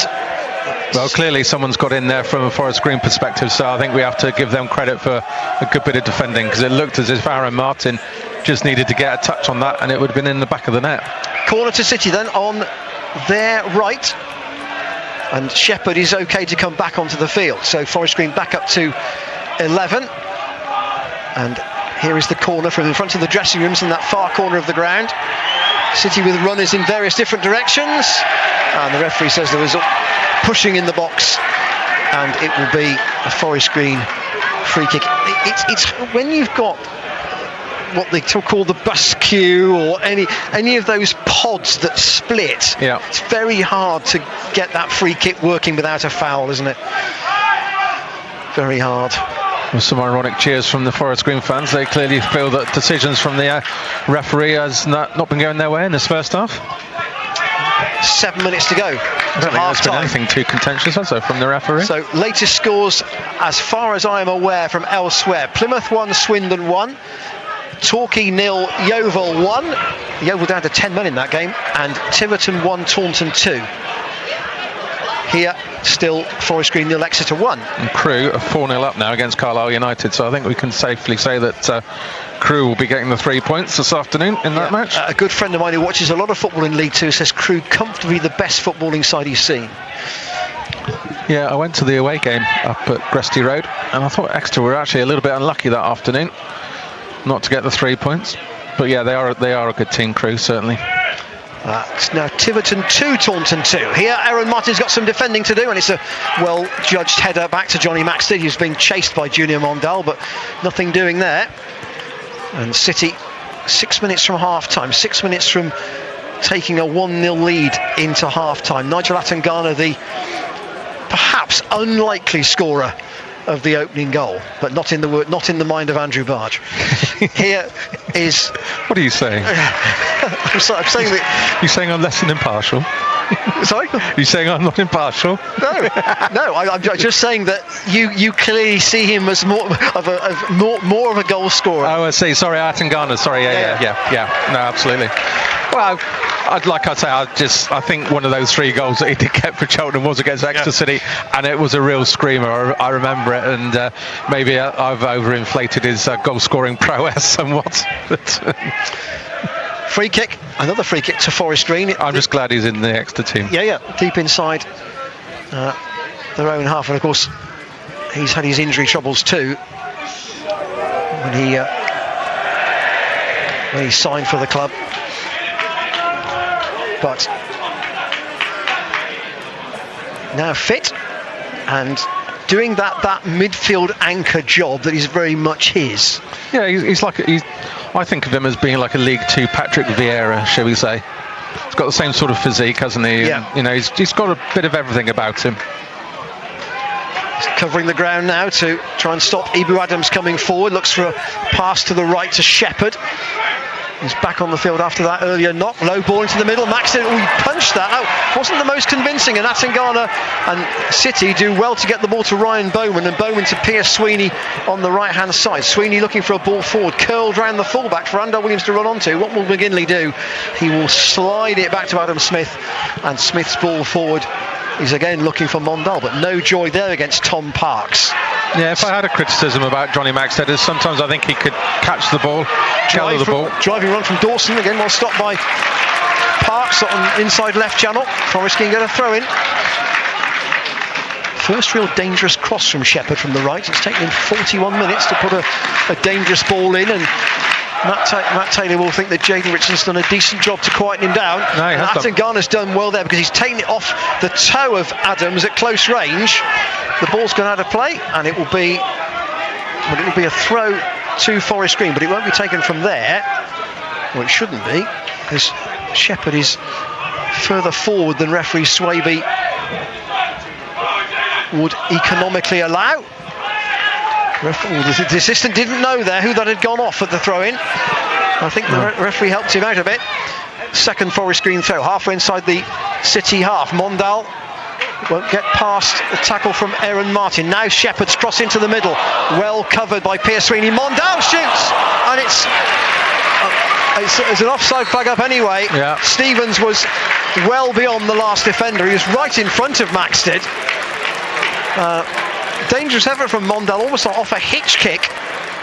well, clearly someone's got in there from a Forest Green perspective, so I think we have to give them credit for a good bit of defending, because it looked as if Aaron Martin just needed to get a touch on that and it would have been in the back of the net. Corner to City then on their right, and Shepherd is okay to come back onto the field, so Forest Green back up to 11. And here is the corner from in front of the dressing rooms in that far corner of the ground. City with runners in various different directions, and the referee says there was pushing in the box, and it will be a Forest Green free kick. It's when you've got what they call the bus queue or any of those pods that split. Yeah. It's very hard to get that free kick working without a foul, isn't it? Very hard. With some ironic cheers from the Forest Green fans. They clearly feel that decisions from the referee has not been going their way in this first half. 7 minutes to go. I don't think there's been anything too contentious also from the referee. So latest scores, as far as I am aware, from elsewhere: Plymouth 1, Swindon 1, Torquay 0, Yeovil 1. Yeovil down to 10 men in that game, and Tiverton 1, Taunton 2. Here, still Forest Green 0, Exeter 1. And Crewe are 4-0 up now against Carlisle United, so I think we can safely say that Crewe will be getting the 3 points this afternoon in that match. A good friend of mine who watches a lot of football in League Two says Crewe comfortably the best footballing side he's seen. Yeah, I went to the away game up at Gresty Road, and I thought Exeter were actually a little bit unlucky that afternoon not to get the 3 points. But yeah, they are a good team, Crewe, certainly. It's now Tiverton 2, Taunton 2. Here, Aaron Martin's got some defending to do, and it's a well-judged header back to Johnny Maxted. He's being chased by Junior Mondal, but nothing doing there. And City, 6 minutes from half-time, 6 minutes from taking a 1-0 lead into half-time. Nigel Atangana, the perhaps unlikely scorer of the opening goal, but not in the mind of Andrew Barge. Here is... What are you saying? I'm saying that... You're saying I'm less than impartial? Sorry? You're saying I'm not impartial? No, I'm just saying that you clearly see him as more of a goal scorer. Oh, I see. Sorry, Atangana. Sorry, yeah. No, absolutely. Well, I think one of those 3 goals that he did get for Cheltenham was against Exeter City, and it was a real screamer. I remember it, and maybe I've overinflated his goal-scoring prowess somewhat. Free kick, another free kick to Forest Green. I'm just glad he's in the Exeter team. Yeah, deep inside their own half, and of course he's had his injury troubles too. When he when he signed for the club. But now fit and doing that midfield anchor job that is very much his. Yeah, I think of him as being like a League Two Patrick Vieira, shall we say. He's got the same sort of physique, hasn't he? Yeah. And, he's got a bit of everything about him. He's covering the ground now to try and stop Ibu Adams coming forward. Looks for a pass to the right to Shepherd. He's back on the field after that earlier knock. Low ball into the middle. Maxton, he punched that out. Wasn't the most convincing. And Atangana and City do well to get the ball to Ryan Bowman. And Bowman to Pierce Sweeney on the right-hand side. Sweeney looking for a ball forward. Curled round the fullback for Randall Williams to run onto. What will McGinley do? He will slide it back to Adam Smith. And Smith's ball forward is again looking for Mondal. But no joy there against Tom Parks. Yeah, if I had a criticism about Johnny Maxted, is sometimes I think he could catch the ball, gather the ball. Driving run from Dawson again, well stopped by Parks on inside left channel. Forest Green get a throw in. First real dangerous cross from Shepherd from the right. It's taken him 41 minutes to put a dangerous ball in, and Matt Taylor will think that Jaden Richardson's done a decent job to quieten him down. No, and Atangana's done well there because he's taken it off the toe of Adams at close range. The ball's gone out of play, and it will be a throw to Forest Green, but it won't be taken from there. Well, it shouldn't be, because Shepherd is further forward than referee Swaby would economically allow. The assistant didn't know there who that had gone off at the throw-in. I think the referee helped him out a bit. Second Forest Green throw, halfway inside the City half. Mondal won't get past the tackle from Aaron Martin. Now Shepherd's cross into the middle, well covered by Pierce Sweeney. Mondal shoots, and it's an offside flag up anyway. Yeah. Stevens was well beyond the last defender. He was right in front of Maxted. Dangerous effort from Mondal, almost off a hitch kick,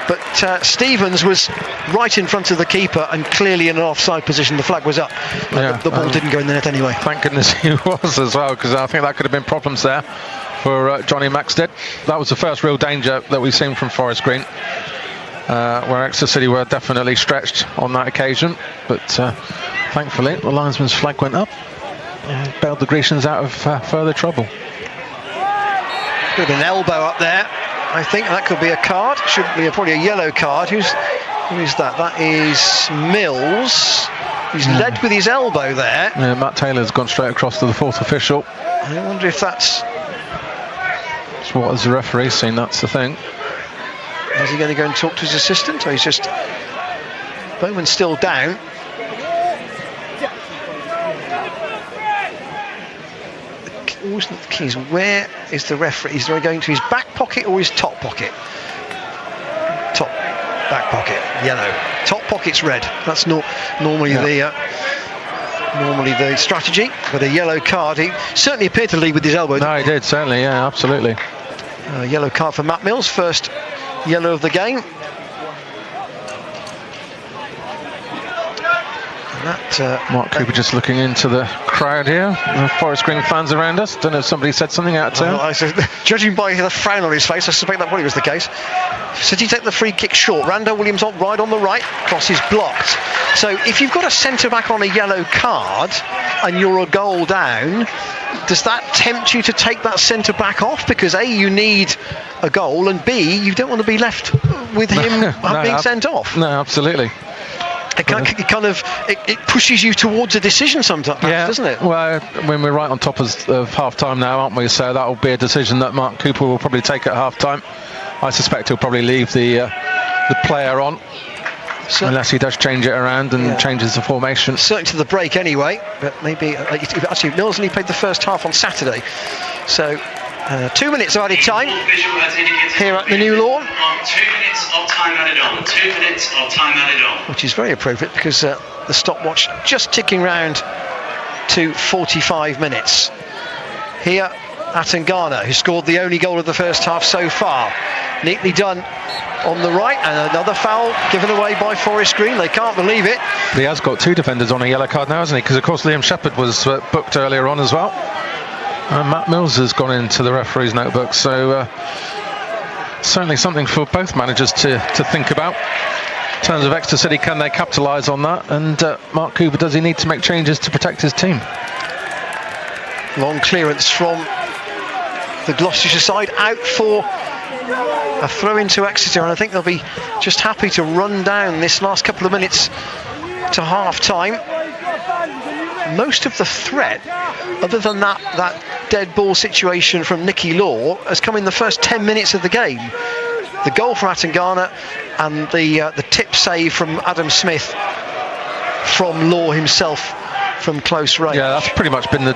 but Stevens was right in front of the keeper and clearly in an offside position. The flag was up. The ball didn't go in the net anyway. Thank goodness he was as well, because I think that could have been problems there for Johnny Maxted. That was the first real danger that we've seen from Forest Green, where Exeter City were definitely stretched on that occasion, but thankfully the linesman's flag went up and bailed the Grecians out of further trouble. With an elbow up there, I think that could be a card. Should be probably a yellow card. Who is that? That is Mills. He's led with his elbow there. Yeah, Matt Taylor's gone straight across to the fourth official. I wonder if that's what has the referee seen. That's the thing. Is he going to go and talk to his assistant, or he's just Bowman's still down? The key is, where is the referee? Is he going to his back pocket or his top pocket? Top back pocket, yellow. Top pocket's red. That's normally the strategy. But a yellow card. He certainly appeared to lead with his elbow. No, he did, certainly. Yeah, absolutely. Yellow card for Matt Mills, first yellow of the game. Mark Cooper just looking into the crowd here. The Forest Green fans around us. Don't know if somebody said something out there. Judging by the frown on his face, I suspect that probably was the case. City take the free kick short. Randall Williams on the right. Cross is blocked. So if you've got a centre back on a yellow card and you're a goal down, does that tempt you to take that centre back off? Because A, you need a goal, and B, you don't want to be left with him being sent off. No, absolutely. It pushes you towards a decision sometimes, doesn't it? Well, when we're right on top of half-time now, aren't we? So that will be a decision that Mark Cooper will probably take at half-time. I suspect he'll probably leave the player on, unless he does change it around and changes the formation. Certainly to the break anyway, but maybe... actually, Mills only played the first half on Saturday. So 2 minutes of added time here at the New Lawn. 2 minutes of time added on. 2 minutes of time added on. Which is very appropriate because the stopwatch just ticking round to 45 minutes. Here, Atangana, who scored the only goal of the first half so far. Neatly done on the right, and another foul given away by Forest Green. They can't believe it. He has got two defenders on a yellow card now, hasn't he? Because, of course, Liam Shepherd was booked earlier on as well. And Matt Mills has gone into the referee's notebook, so certainly something for both managers to think about. In terms of Exeter City, can they capitalise on that? And Mark Cooper, does he need to make changes to protect his team? Long clearance from the Gloucestershire side, out for a throw into Exeter, and I think they'll be just happy to run down this last couple of minutes to half time. Most of the threat, other than that dead ball situation from Nicky Law, has come in the first 10 minutes of the game. The goal from Atangana and the tip save from Adam Smith from Law himself from close range. Yeah, that's pretty much been the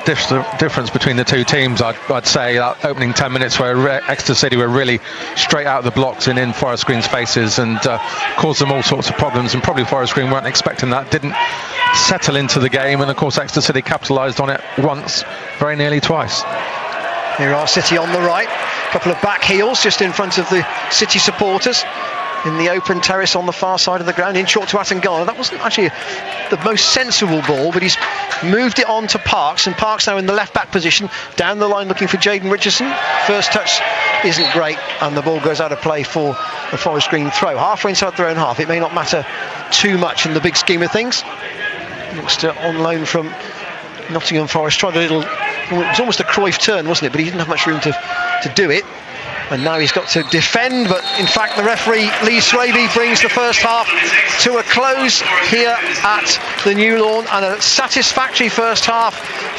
difference between the two teams. I'd say that opening 10 minutes where Exeter City were really straight out of the blocks and in Forest Green spaces and caused them all sorts of problems, and probably Forest Green weren't expecting that, didn't settle into the game, and of course Exeter City capitalised on it once, very nearly twice. Here are City on the right, a couple of back heels just in front of the City supporters in the open terrace on the far side of the ground, in short to Atangana. That wasn't actually the most sensible ball, but he's moved it on to Parks, and Parks now in the left back position, down the line looking for Jaden Richardson. First touch isn't great, and the ball goes out of play for the Forest Green throw. Halfway inside their own half, it may not matter too much in the big scheme of things. Youngster on loan from Nottingham Forest, tried a little, it was almost a Cruyff turn, wasn't it, but he didn't have much room to do it. And now he's got to defend, but in fact the referee Lee Swaby brings the first half to a close here at the New Lawn, and a satisfactory first half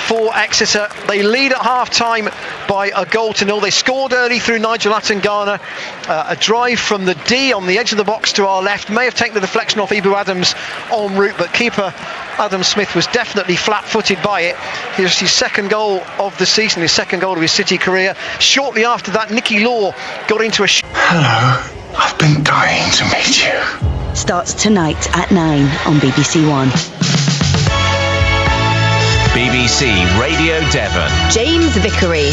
for Exeter. They lead at half-time by a goal to nil. They scored early through Nigel Atangana. A drive from the D on the edge of the box to our left may have taken the deflection off Ibu Adams en route, but keeper Adam Smith was definitely flat-footed by it. Here's his second goal of the season, his second goal of his City career. Shortly after that, Nicky Law got into a... Hello, I've been dying to meet you. Starts tonight at 9 on BBC One. BBC Radio Devon. James Vickery.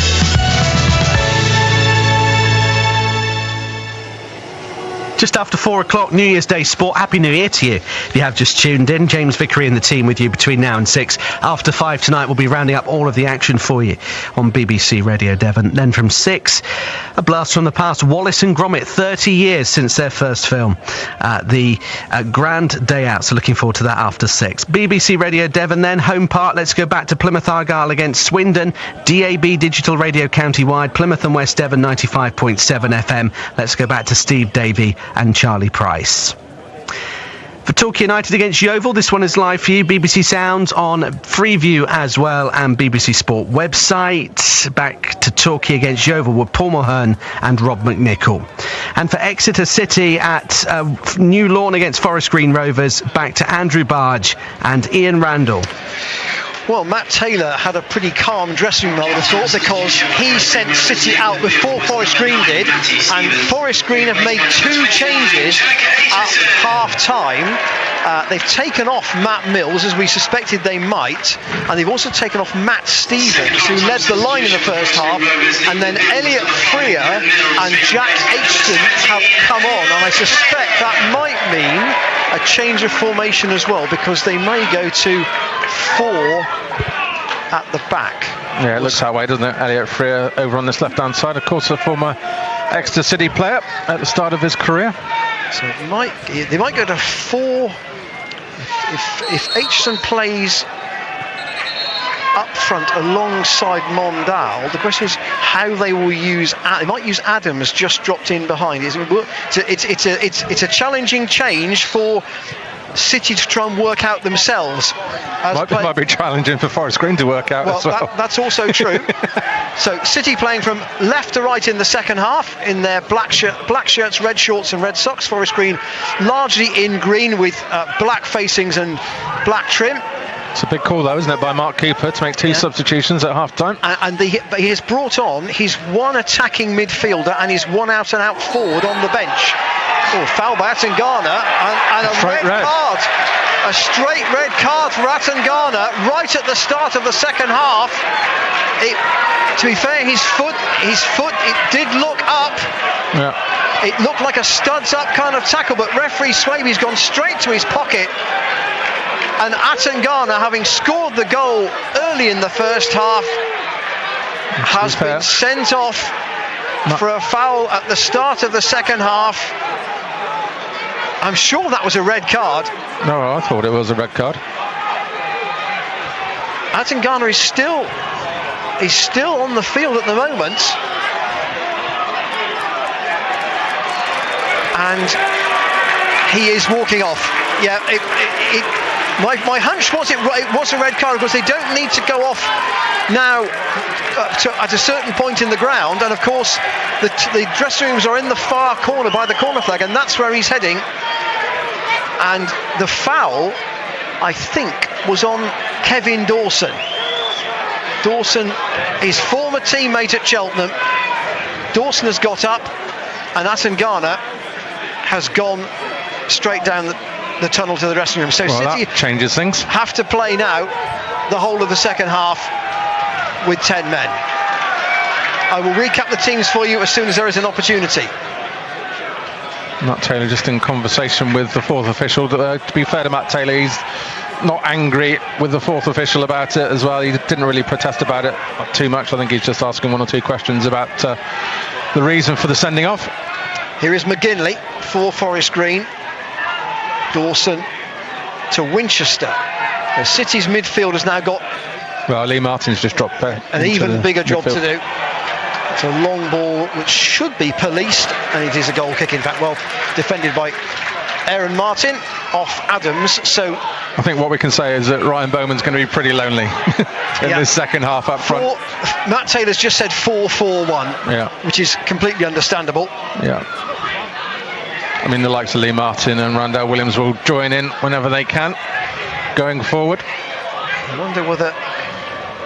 Just after 4 o'clock, New Year's Day sport. Happy New Year to you. If you have just tuned in, James Vickery and the team with you between now and 6. After 5 tonight, we'll be rounding up all of the action for you on BBC Radio Devon. Then from 6, a blast from the past. Wallace and Gromit, 30 years since their first film. The Grand Day Out, so looking forward to that after 6. BBC Radio Devon, then home part. Let's go back to Plymouth Argyle against Swindon. DAB Digital Radio County-wide. Plymouth and West Devon, 95.7 FM. Let's go back to Steve Davey and Charlie Price. For Torquay United against Yeovil, this one is live for you. BBC Sounds on Freeview as well, and BBC Sport website. Back to Torquay against Yeovil with Paul Mulhern and Rob McNichol. And for Exeter City at New Lawn against Forest Green Rovers, back to Andrew Barge and Ian Randall. Well, Matt Taylor had a pretty calm dressing room, I would have thought, because he sent City out before Forest Green did, and Forest Green have made 2 changes at half-time. They've taken off Matt Mills, as we suspected they might, and they've also taken off Matt Stevens, who led the line in the first half, and then Elliot Freer and Jack Aitchison have come on, and I suspect that might mean a change of formation as well, because they may go to 4 at the back. Yeah, it looks that way, doesn't it? Elliot Freer over on this left-hand side, of course, a former Exeter City player at the start of his career. So they might go to 4 if Aitchison plays up front alongside Mondal. The question is how they will use. They might use Adams just dropped in behind. It's a challenging change for City to try and work out themselves. Might be challenging for Forest Green to work out as well. That's also true. So City playing from left to right in the second half in their black shirts, red shorts and red socks. Forest Green largely in green with black facings and black trim. It's a big call though, isn't it, by Mark Cooper to make 2 substitutions at half-time. And he has brought on his one attacking midfielder and his one out-and-out forward on the bench. Oh, foul by Atangana and a red card. A straight red card for Atangana right at the start of the second half. To be fair, his foot, it did look up. Yeah. It looked like a studs up kind of tackle, but referee Swaby's gone straight to his pocket. And Atangana, having scored the goal early in the first half, has been sent off for a foul at the start of the second half. I'm sure that was a red card. No, I thought it was a red card. Atangana is still on the field at the moment. And he is walking off. Yeah, my hunch was it was a red card because they don't need to go off now at a certain point in the ground, and of course the dressing rooms are in the far corner by the corner flag, and that's where he's heading. And the foul, I think, was on Kevin Dawson. Dawson, his former teammate at Cheltenham. Dawson has got up, and Atangana has gone straight down the tunnel to the dressing room. So City that changes things. Have to play now the whole of the second half with 10 men. I will recap the teams for you as soon as there is an opportunity. Matt Taylor just in conversation with the fourth official. To be fair to Matt Taylor, he's not angry with the fourth official about it as well. He didn't really protest about it too much. I think he's just asking one or two questions about the reason for the sending off. Here is McGinley for Forest Green. Dawson to Winchester. The City's midfield has now got... Well, Lee Martin's just dropped there. An even bigger job to do. It's a long ball which should be policed, and it is a goal kick, in fact, well defended by Aaron Martin off Adams. So I think what we can say is that Ryan Bowman's going to be pretty lonely in this second half up front. Matt Taylor's just said 4-4-1, which is completely understandable. Yeah. I mean, the likes of Lee Martin and Randall Williams will join in whenever they can going forward. I wonder whether...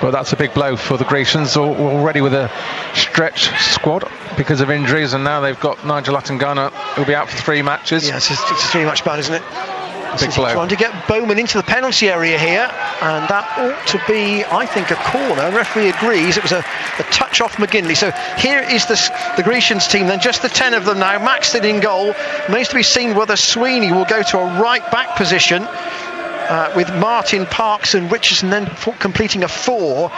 Well, that's a big blow for the Grecians, already with a stretch squad because of injuries, and now they've got Nigel Atangana, who'll be out for 3 matches. Yeah, it's a 3-match ban, isn't it? Big blow. Trying to get Bowman into the penalty area here, and that ought to be, I think, a corner. The referee agrees. It was a touch off McGinley. So here is the Grecians team, then just the 10 of them now. Maxton in goal. Remains to be seen whether Sweeney will go to a right back position. With Martin, Parks and Richardson then completing a 4,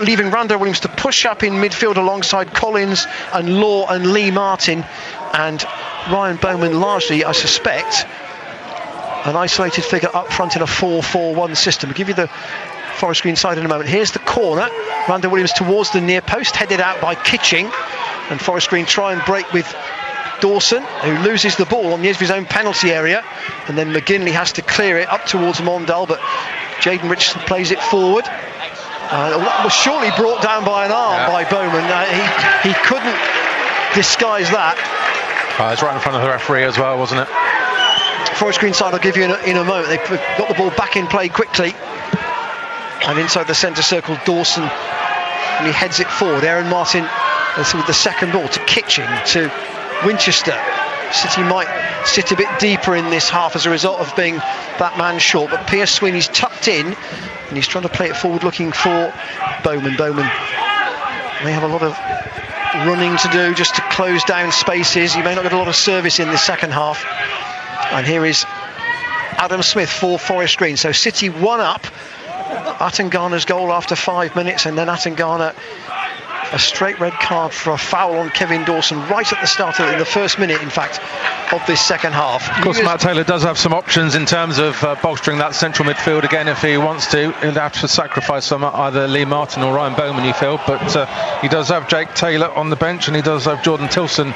leaving Randall Williams to push up in midfield alongside Collins and Law and Lee Martin, and Ryan Bowman largely, I suspect, an isolated figure up front in a 4-4-1 system. I'll give you the Forest Green side in a moment. Here's the corner. Randall Williams towards the near post, headed out by Kitching, and Forest Green try and break with Dawson, who loses the ball on the edge of his own penalty area, and then McGinley has to clear it up towards Mondale, but Jaden Richardson plays it forward. Was surely brought down by an arm by Bowman. He couldn't disguise that. It's right in front of the referee as well, wasn't it? Forest Green side I'll give you in a moment. They've got the ball back in play quickly, and inside the centre circle, Dawson, and he heads it forward. Aaron Martin with the second ball to Kitching, to Winchester. City might sit a bit deeper in this half as a result of being that man short, but Pierce Sweeney's tucked in and he's trying to play it forward looking for Bowman. Bowman may have a lot of running to do just to close down spaces. He may not get a lot of service in the second half. And here is Adam Smith for Forest Green. So City 1 up. Atangana's goal after 5 minutes, and then Atangana a straight red card for a foul on Kevin Dawson right at the start in the first minute, in fact, of this second half. Of course, Matt Taylor does have some options in terms of bolstering that central midfield again if he wants to. He'll have to sacrifice some, either Lee Martin or Ryan Bowman, you feel, but he does have Jake Taylor on the bench, and he does have Jordan Tilson,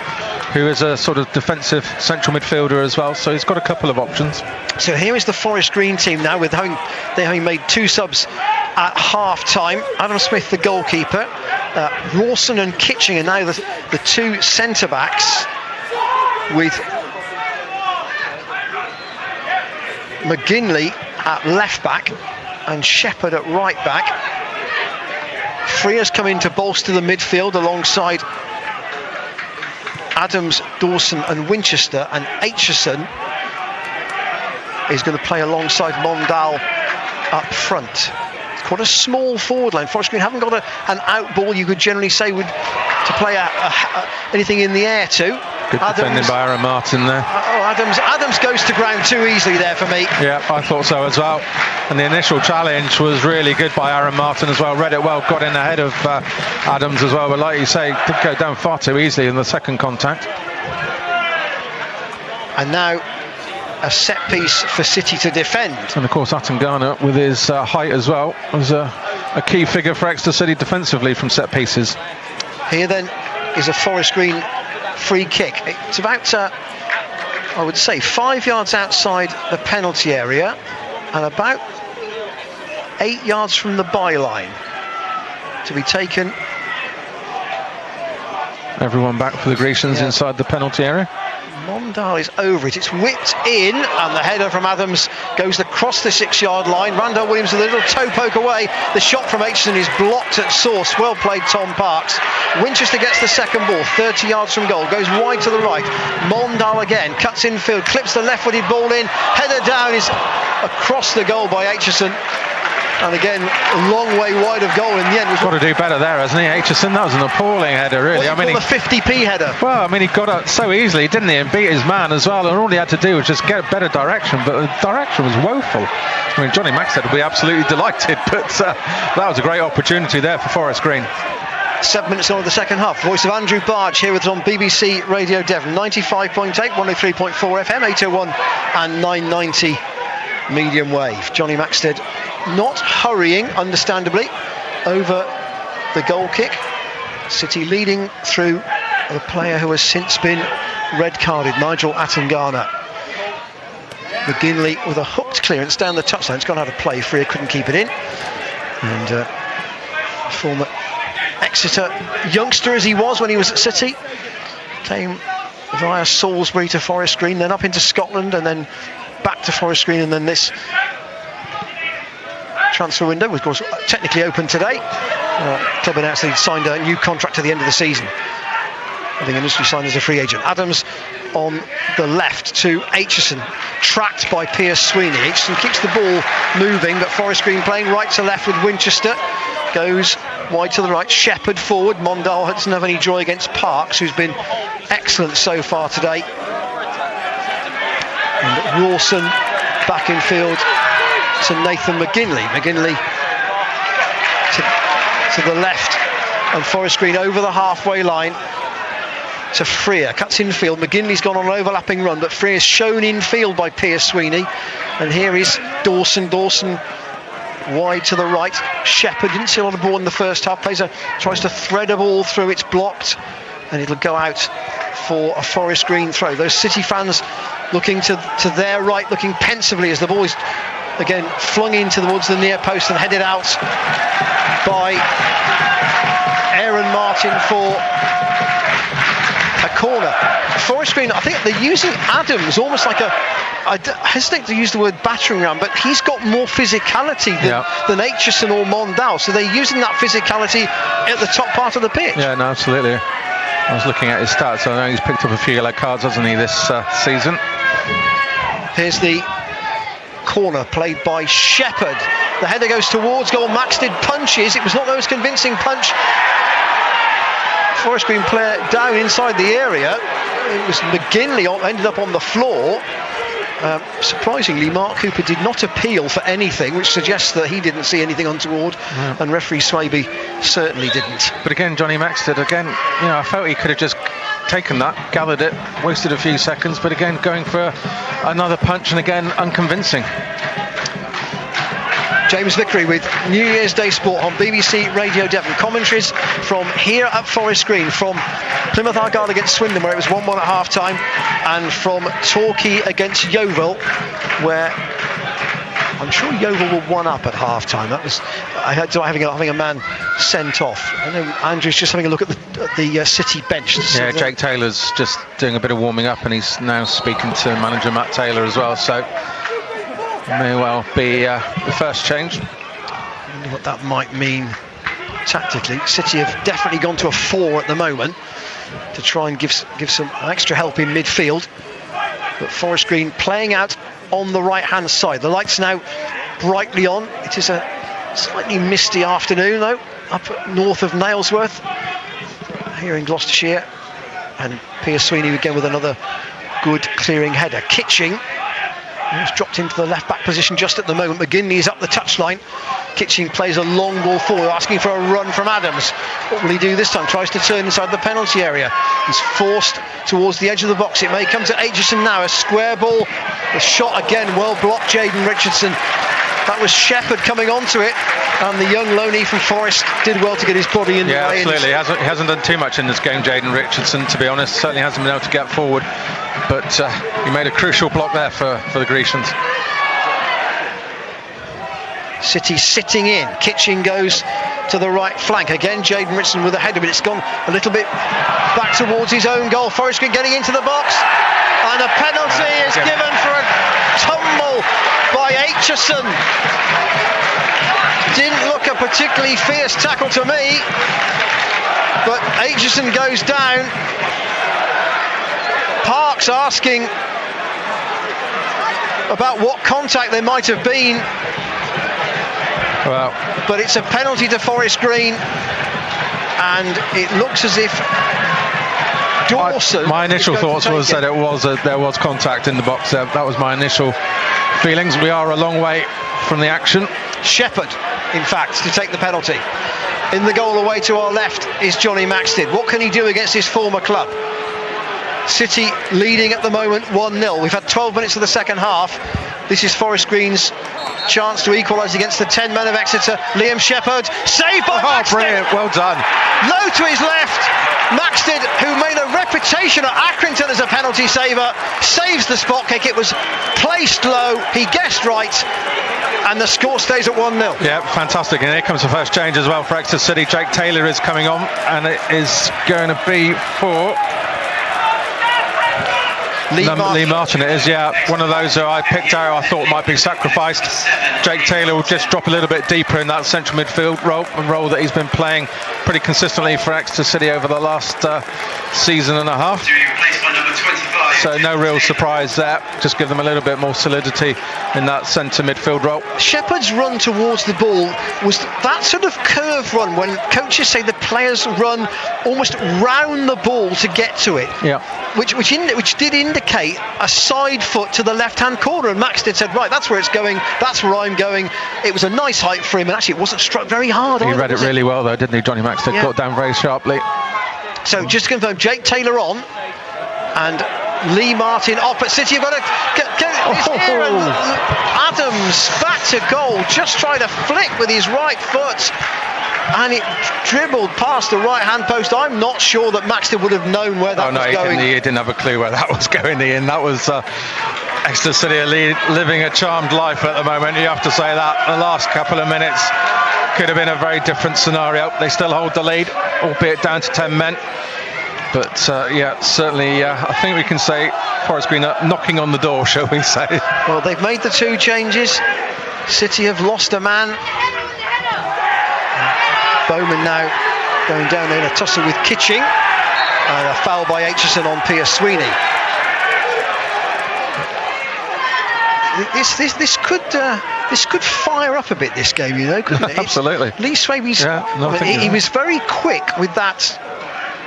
who is a sort of defensive central midfielder as well, so he's got a couple of options. So here is the Forest Green team now, with having made 2 subs at half time. Adam Smith, the goalkeeper, Rawson and Kitching are now the 2 centre backs, with McGinley at left back and Shepherd at right back. Freer's come in to bolster the midfield alongside Adams, Dawson and Winchester, and Aitchison is going to play alongside Mondale up front. Quite a small forward line. Forest Green haven't got an out ball you could generally say would to play anything in the air to. Good defending by Aaron Martin there. Adams goes to ground too easily there for me. Yeah, I thought so as well. And the initial challenge was really good by Aaron Martin as well. Read it well, got in ahead of Adams as well. But like you say, did go down far too easily in the second contact. And now a set piece for City to defend. And of course, Atangana, with his height as well, was a key figure for Exeter City defensively from set pieces. Here then is a Forest Green free kick. It's about, I would say, 5 yards outside the penalty area and about 8 yards from the byline to be taken. Everyone back for the Grecians inside the penalty area. Mondal is over it. It's whipped in, and the header from Adams goes across the 6-yard line. Randall Williams with a little toe poke away. The shot from Aitchison is blocked at source. Well played, Tom Parks. Winchester gets the second ball, 30 yards from goal. Goes wide to the right. Mondal again cuts infield, clips the left-footed ball in. Header down is across the goal by Aitchison. And again, a long way wide of goal in the end. He's got to do better there, hasn't he, Aitchison? That was an appalling header, really. I mean, a 50p header. Well, I mean, he got out so easily, didn't he, and beat his man as well. And all he had to do was just get better direction, but the direction was woeful. I mean, Johnny Maxted would be absolutely delighted, but that was a great opportunity there for Forest Green. 7 minutes on of the second half. Voice of Andrew Barge here with us on BBC Radio Devon. 95.8, 103.4 FM, 801 and 990 medium wave. Johnny Maxted not hurrying, understandably, over the goal kick. City leading through a player who has since been red carded, Nigel Atangana. McGinley with a hooked clearance down the touchline. It's gone out of play. Freer couldn't keep it in. And former Exeter youngster as he was when he was at City, came via Salisbury to Forest Green, then up into Scotland, and then back to Forest Green, and then this transfer window was, of course, technically open today. Club announced he'd signed a new contract to the end of the season, having initially signed as a free agent. Adams on the left to Aitchison, tracked by Piers Sweeney. Aitchison keeps the ball moving, but Forest Green playing right to left with Winchester. Goes wide to the right, Shepherd forward. Mondal doesn't have any joy against Parks, who's been excellent so far today. And Rawson back in field to Nathan McGinley. McGinley to the left, and Forest Green over the halfway line to Freer. Cuts infield. McGinley's gone on an overlapping run, but Freer's shown infield by Piers Sweeney. And here is Dawson. Dawson wide to the right. Shepherd didn't see a lot of ball in the first half. Tries to thread a ball through. It's blocked, and it'll go out for a Forest Green throw. Those City fans looking to their right, looking pensively as the ball is again flung in towards the near post and headed out by Aaron Martin for a corner. Forest Green, I think they're using Adams almost like I hesitate to use the word battering ram, but he's got more physicality than Aitchison or Mondal, so they're using that physicality at the top part of the pitch. Yeah, no, absolutely. I was looking at his stats. I know he's picked up a few yellow cards, hasn't he, this season? Here's the corner played by Shepherd. The header goes towards goal. Maxted punches. It was not the most convincing punch. Forest Green player down inside the area. It was McGinley ended up on the floor. Surprisingly, Mark Cooper did not appeal for anything, which suggests that he didn't see anything untoward, and referee Swaby certainly didn't. But again, Johnny Maxted, I felt he could have just taken that, gathered it, wasted a few seconds, but again, going for another punch, and again, unconvincing. James Vickery with New Year's Day Sport on BBC Radio Devon. Commentaries from here at Forest Green, from Plymouth Argyle against Swindon, where it was 1-1 at half-time, and from Torquay against Yeovil, where I'm sure Yeovil were 1-up at half-time. That was having a man sent off. I know Andrew's just having a look at the City bench. Yeah, Jake Taylor's just doing a bit of warming up, and he's now speaking to manager Matt Taylor as well, so may well be the first change. I wonder what that might mean tactically. City have definitely gone to a 4 at the moment to try and give some extra help in midfield. But Forest Green playing out on the right-hand side. The lights now brightly on. It is a slightly misty afternoon, though, up north of Nailsworth, here in Gloucestershire. And Piers Sweeney again with another good clearing header. Kitching, he's dropped into the left-back position just at the moment. McGinley is up the touchline. Kitching plays a long ball forward, asking for a run from Adams. What will he do this time? Tries to turn inside the penalty area. He's forced towards the edge of the box. It may come to Aitchison now. A square ball. The shot again, well blocked, Jayden Richardson. That was Shepherd coming onto it, and the young loanee from Forest did well to get his body in the way. Yeah, absolutely. He hasn't done too much in this game, Jayden Richardson, to be honest. Certainly hasn't been able to get forward, but he made a crucial block there for the Grecians. City sitting in. Kitching goes to the right flank. Again, Jayden Richardson with a header, but it's gone a little bit back towards his own goal. Forest Green getting into the box, and a penalty is given for a tumble by Aitchison. Didn't look a particularly fierce tackle to me, but Aitchison goes down. Parks asking about what contact there might have been. Well, but it's a penalty to Forest Green, and it looks as if Dawson. My initial thoughts was that there was contact in the box there. That was my initial feelings. We are a long way from the action. Shepherd, in fact, to take the penalty. In the goal away to our left is Johnny Maxted. What can he do against his former club? City leading at the moment 1-0. We've had 12 minutes of the second half. This is Forest Green's chance to equalise against the 10 men of Exeter. Liam Shepherd, saved by Maxted. Brilliant, well done. Low to his left. Maxted, who made a reputation at Accrington as a penalty saver, saves the spot kick. It was placed low, he guessed right, and the score stays at 1-0. Yeah, fantastic. And here comes the first change as well for Exeter City. Jake Taylor is coming on, and it is going to be for Lee Martin. It is, yeah, one of those who I picked out I thought might be sacrificed. Jake Taylor will just drop a little bit deeper in that central midfield role that he's been playing pretty consistently for Exeter City over the last season and a half. So no real surprise there. Just give them a little bit more solidity in that centre midfield role. Shepherd's run towards the ball was that sort of curve run when coaches say the players run almost round the ball to get to it. Yeah. Which did indicate a side foot to the left-hand corner, and Maxted said, right, that's where it's going, that's where I'm going. It was a nice height for him, and actually it wasn't struck very hard. He read it really well though, didn't he, Johnny Maxted? Yeah. Got down very sharply. So just to confirm, Jake Taylor on, and Lee Martin off at City. You've got to here, and Adams back to goal, just tried to flick with his right foot, and it dribbled past the right hand post. I'm not sure that Maxted would have known where that was going. He didn't have a clue where that was going, Ian. That was Exeter City living a charmed life at the moment. You have to say that. The last couple of minutes could have been a very different scenario. They still hold the lead, albeit down to 10 men. But yeah, certainly I think we can say Forest Green are knocking on the door, shall we say. Well, they've made the two changes. City have lost a man. Bowman now going down there in a tussle with Kitching, and a foul by Aitchison on Pierce Sweeney. This could fire up a bit, this game, you know, couldn't it? Absolutely. Lee Swaby's, he was very quick with that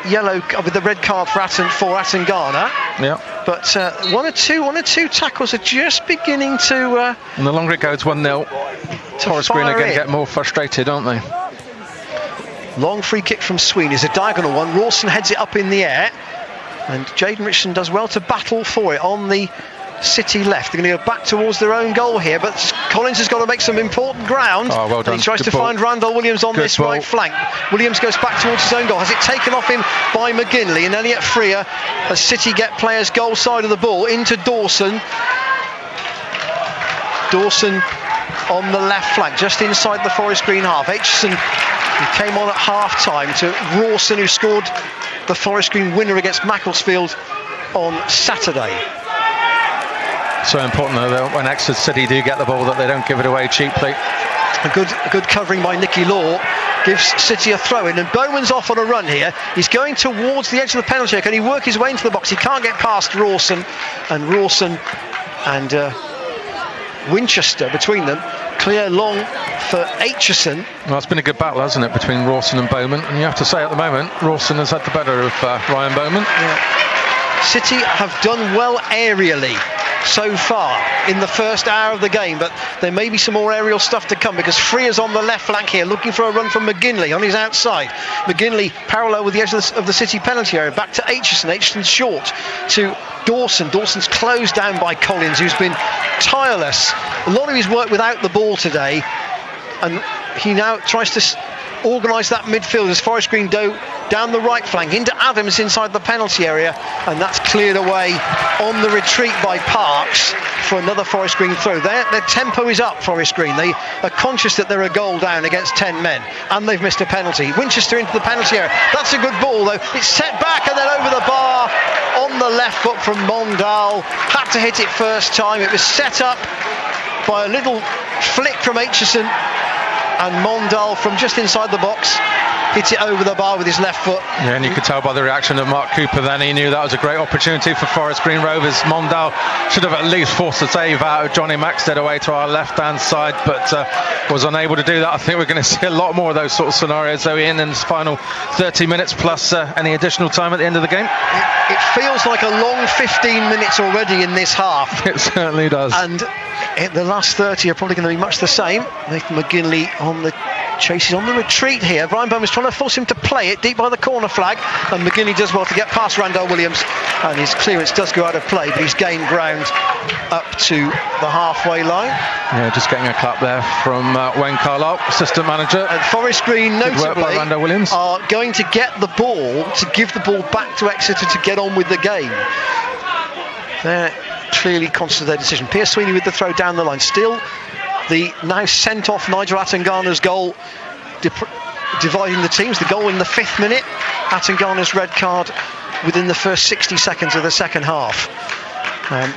yellow, with the red card for Atten Garner. Yeah. But one or two tackles are just beginning to. And the longer it goes 1-0, Forest Green are going to get more frustrated, aren't they? Long free kick from Sweeney is a diagonal one. Rawson heads it up in the air, and Jayden Richardson does well to battle for it on the City left. They're going to go back towards their own goal here, but Collins has got to make some important ground. Oh, well done. And he tries Good to ball. find Randall Williams on this right flank. Williams goes back towards his own goal. Has it taken off him by McGinley, and Elliot Freer as City get players goal side of the ball into Dawson. Dawson on the left flank, just inside the Forest Green half. Aitchison, who came on at half time, to Rawson, who scored the Forest Green winner against Macclesfield on Saturday. So important though, when Exeter City do get the ball, that they don't give it away cheaply. A good covering by Nicky Law gives City a throw in, and Bowman's off on a run here. He's going towards the edge of the penalty area. Can he work his way into the box? He can't get past Rawson, and Winchester between them. Clear long for Aitchison. Well, it's been a good battle, hasn't it, between Rawson and Bowman? And you have to say at the moment, Rawson has had the better of Ryan Bowman. Yeah. City have done well aerially. so far in the first hour of the game, but there may be some more aerial stuff to come, because Freer's on the left flank here looking for a run from McGinley on his outside. McGinley parallel with the edge of the City penalty area, back to Aitchison. Aitchison's short to Dawson. Dawson's closed down by Collins, who's been tireless. A lot of his work without the ball today, and he now tries to organise that midfield as Forest Green go down the right flank into Adams inside the penalty area, and that's cleared away on the retreat by Parks for another Forest Green throw. Their tempo is up, Forest Green. They are conscious that they're a goal down against 10 men, and they've missed a penalty. Winchester into the penalty area. That's a good ball though. It's set back and then over the bar on the left foot from Mondal. Had to hit it first time. It was set up by a little flick from Aitchison, and Mondal from just inside the box hit it over the bar with his left foot. Yeah, and you could tell by the reaction of Mark Cooper then he knew that was a great opportunity for Forest Green Rovers. Mondal should have at least forced a save out of Johnny Maxted away to our left hand side, but was unable to do that. I think we're going to see a lot more of those sort of scenarios though in this final 30 minutes plus any additional time at the end of the game. It feels like a long 15 minutes already in this half. It certainly does. And the last 30 are probably going to be much the same. Nathan McGinley on the chase, is on the retreat here. Brian Bowman's trying to force him to play it deep by the corner flag, and McGinley does well to get past Randall Williams, and his clearance does go out of play, but he's gained ground up to the halfway line. Yeah, just getting a clap there from Wayne Carlisle, assistant manager. And Forest Green notably Williams are going to get the ball, to give the ball back to Exeter to get on with the game. They're clearly conscious of their decision. Pierce Sweeney with the throw down the line. Still the now sent off Nigel Attangana's goal dividing the teams. The goal in the 5th minute. Attangana's red card within the first 60 seconds of the second half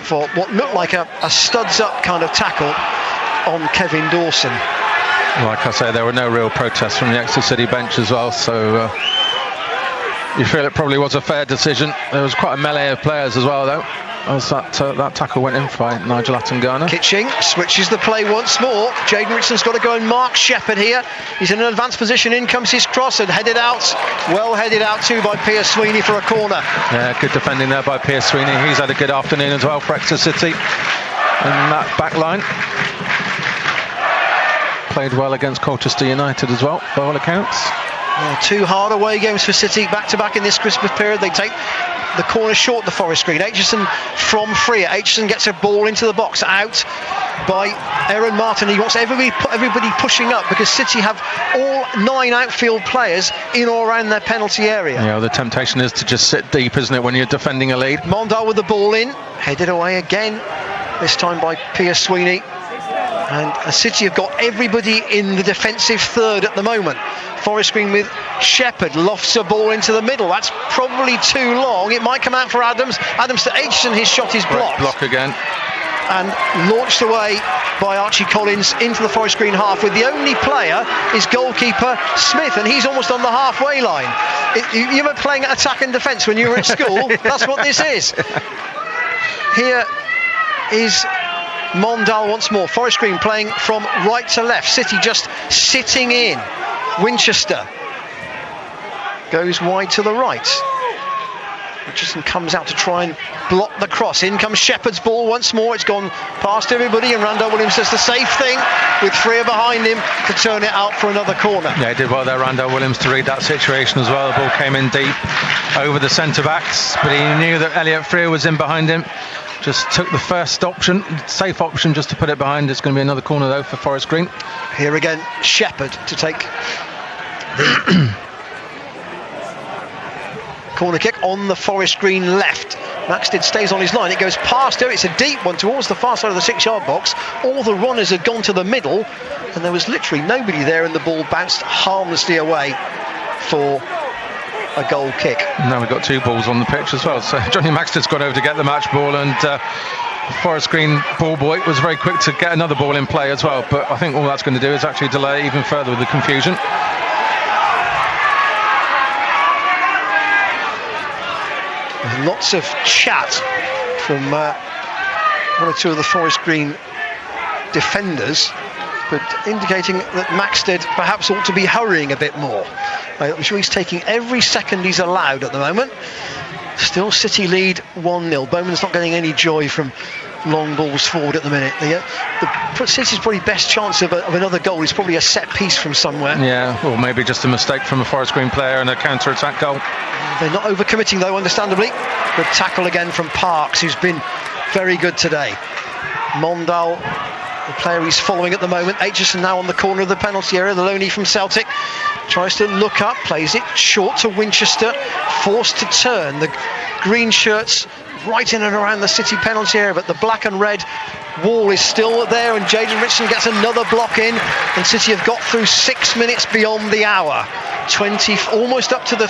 for what looked like a studs up kind of tackle on Kevin Dawson. Like I say, there were no real protests from the Exeter City bench as well, so you feel it probably was a fair decision. There was quite a melee of players as well though, as that tackle went in by Nigel Attangana. Kitching switches the play once more. Jaden Richardson's got to go and mark Shepherd here. He's in an advanced position. In comes his cross and headed out. Well headed out too by Pierce Sweeney for a corner. Yeah, good defending there by Pierce Sweeney. He's had a good afternoon as well for Exeter City. And that back line played well against Colchester United as well, by all accounts. 2 hard away games for City back-to-back in this Christmas period. They take the corner short, the Forest Green. Aitchison from Freer. Aitchison gets a ball into the box, out by Aaron Martin. He wants everybody pushing up, because City have all 9 outfield players in or around their penalty area. Yeah, the temptation is to just sit deep, isn't it, when you're defending a lead? Mondal with the ball in, headed away again, this time by Pierce Sweeney. And City have got everybody in the defensive third at the moment. Forest Green with Shepherd, lofts a ball into the middle. That's probably too long. It might come out for Adams. Adams to Aitchison, his shot is blocked. Block again. And launched away by Archie Collins into the Forest Green half, with the only player is goalkeeper Smith, and he's almost on the halfway line. You were playing at attack and defence when you were at school. That's what this is. Here is Mondal once more. Forest Green playing from right to left. City just sitting in. Winchester goes wide to the right. Richardson comes out to try and block the cross. In comes Shepherd's ball once more. It's gone past everybody, and Randall Williams does the safe thing with Freer behind him to turn it out for another corner. Yeah, he did well there, Randall Williams, to read that situation as well. The ball came in deep over the centre backs, but he knew that Elliot Freer was in behind him. Just took the first option, safe option, just to put it behind. It's going to be another corner though for Forest Green. Here again, Shepherd to take the corner kick on the Forest Green left. Maxted stays on his line. It goes past her. It's a deep one towards the far side of the 6-yard box. All the runners had gone to the middle, and there was literally nobody there, and the ball bounced harmlessly away for a goal kick. Now we've got 2 balls on the pitch as well. So Johnny Maxted's gone over to get the match ball, and Forest Green ball boy was very quick to get another ball in play as well. But I think all that's going to do is actually delay even further with the confusion. There's lots of chat from 1 or 2 of the Forest Green defenders, but indicating that Maxted perhaps ought to be hurrying a bit more. I'm sure he's taking every second he's allowed at the moment. Still City lead 1-0. Bowman's not getting any joy from long balls forward at the minute. The City's probably best chance of another goal is probably a set piece from somewhere. Yeah, or maybe just a mistake from a Forest Green player and a counter-attack goal. They're not overcommitting though, understandably. Good tackle again from Parks, who's been very good today. Mondal, the player he's following at the moment. Aitchison now on the corner of the penalty area, the loanee from Celtic. Tries to look up, plays it short to Winchester, forced to turn. The green shirts right in and around the City penalty area, but the black and red wall is still there, and Jayden Richardson gets another block in, and City have got through 6 minutes beyond the hour. 20, almost up to the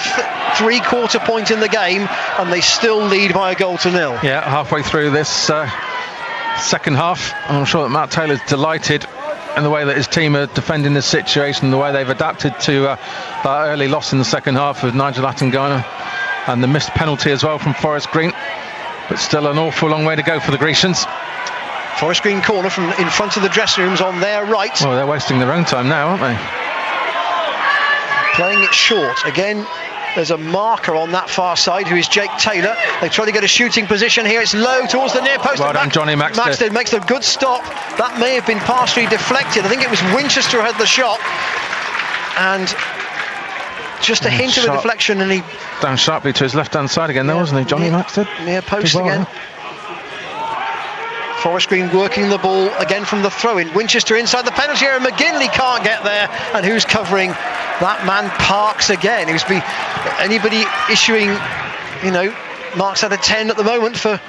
three-quarter point in the game, and they still lead by 1-0. Yeah, halfway through this second half, I'm sure that Matt Taylor's delighted in the way that his team are defending this situation, the way they've adapted to that early loss in the second half with Nigel Atangana, and the missed penalty as well from Forest Green. But still an awful long way to go for the Grecians. Forest Green corner from in front of the dressing rooms on their right. Well, they're wasting their own time now, aren't they? Playing it short. Again, there's a marker on that far side who is Jake Taylor. They try to get a shooting position here. It's low towards the near post. Well done, Johnny Maxted. Maxted makes a good stop. That may have been partially deflected. I think it was Winchester who had the shot. And just a hint of a deflection, and he down sharply to his left-hand side again, though, wasn't he, Johnny Maxted? Near post well, again. Forest Green working the ball again from the throw-in. Winchester inside the penalty area. McGinley can't get there, and who's covering that man? Parks again. Who's anybody issuing, marks out of 10 at the moment for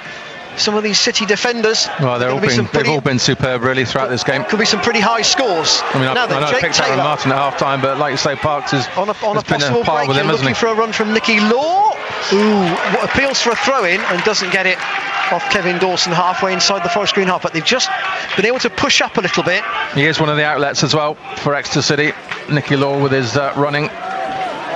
some of these City defenders. Well, they've all been superb really throughout this game. Could be some pretty high scores. I mean, I know I picked Aaron Martin at half-time, but like you say, Parks has on a possible break, with him, looking for a run from Nicky Law. Ooh, appeals for a throw-in and doesn't get it off Kevin Dawson halfway inside the Forest Green half, but they've just been able to push up a little bit. He is one of the outlets as well for Exeter City. Nicky Law with his running.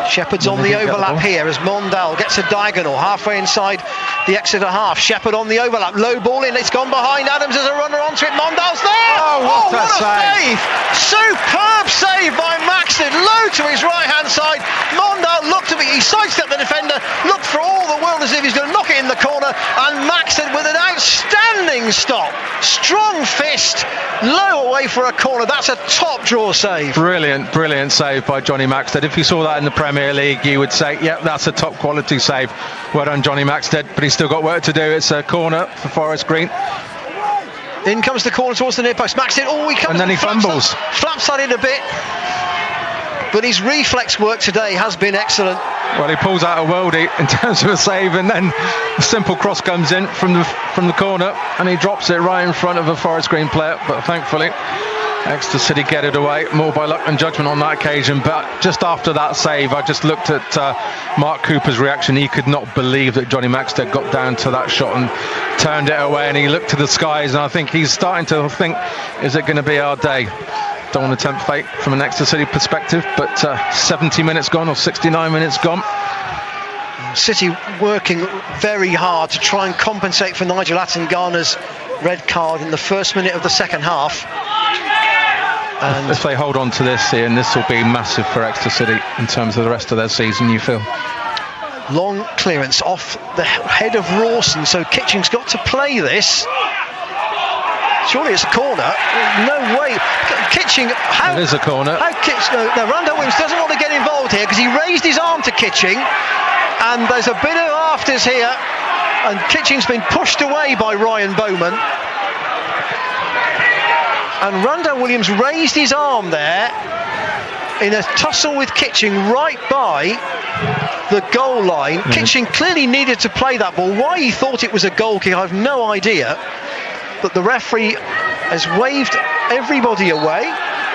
Shepherd's on the overlap here as Mondal gets a diagonal halfway inside the Exeter half. Shepherd on the overlap, low ball in, it's gone behind Adams as a runner onto it. Mondal's there! Oh, what a save! Superb save by Maxted, low to his right hand side. Mondal looked to be, he sidestepped the defender, looked for all the world as if he's going to knock it in the corner, and Maxted with an outstanding stop. Strong fist, low away for a corner. That's a top draw save. Brilliant save by Johnny Maxted. If you saw that in the Premier League, you would say, yep, that's a top quality save. Well done, Johnny Maxted, but he's still got work to do. It's a corner for Forest Green. In comes the corner towards the near post. Maxted, he comes, and then he fumbles. Flaps that in a bit, but his reflex work today has been excellent. Well, he pulls out a worldie in terms of a save, and then a simple cross comes in from the corner, and he drops it right in front of a Forest Green player. But thankfully, Exeter City get it away, more by luck than judgment on that occasion. But just after that save, I just looked at Mark Cooper's reaction. He could not believe that Johnny Maxted got down to that shot and turned it away, and he looked to the skies, and I think he's starting to think, is it going to be our day? Don't want to tempt fate from an Exeter City perspective, but 70 minutes gone, or 69 minutes gone. City working very hard to try and compensate for Nigel Atangana's red card in the first minute of the second half. And if they hold on to this, Ian, this will be massive for Exeter City in terms of the rest of their season, you feel? Long clearance off the head of Rawson, so Kitching's got to play this. Surely it's a corner. No way. Kitching. It is a corner. No, Randall Williams doesn't want to get involved here because he raised his arm to Kitching, and there's a bit of afters here, and Kitching's been pushed away by Ryan Bowman. And Randall Williams raised his arm there in a tussle with Kitching right by the goal line. Kitching clearly needed to play that ball. Why he thought it was a goal kick, I have no idea. But the referee has waved everybody away.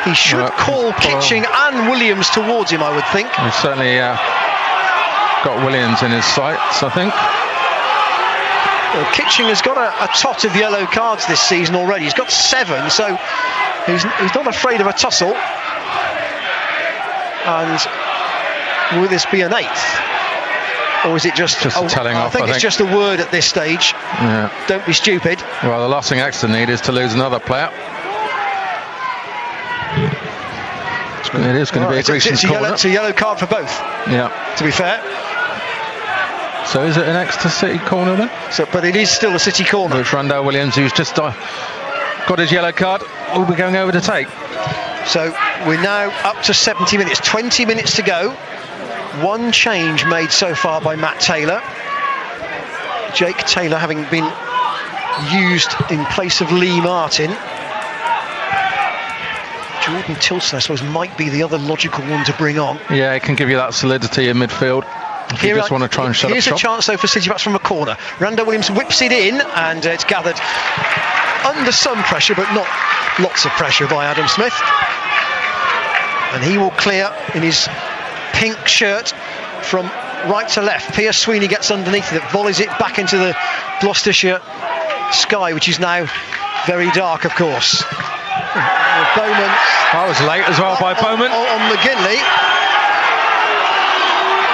He should call Kitching and Williams towards him, I would think. He's certainly got Williams in his sights, I think. Well, Kitching has got a tot of yellow cards this season already. He's got 7, so he's not afraid of a tussle. And will this be an 8th? Or is it just a telling off? I think it's just a word at this stage. Yeah. Don't be stupid. Well, the last thing Exeter need is to lose another player. It is going to be a Grecian corner. It's a yellow card for both. Yeah. To be fair. So is it an Exeter City corner then? So, but it is still a City corner. Which Randall Williams, who's just got his yellow card, will be going over to take. So we're now up to 70 minutes, 20 minutes to go. One change made so far by Matt Taylor. Jake Taylor having been used in place of Lee Martin. Jordan Tilson, I suppose, might be the other logical one to bring on. Yeah, it can give you that solidity in midfield. If you just want to try and shut up shop. Here's a chance, though, for City backs from a corner. Randall Williams whips it in, and it's gathered under some pressure, but not lots of pressure by Adam Smith. And he will clear in his pink shirt from right to left. Pierce Sweeney gets underneath it, volleys it back into the Gloucestershire sky, which is now very dark, of course. Bowman. That was late as well by Bowman. On McGinley.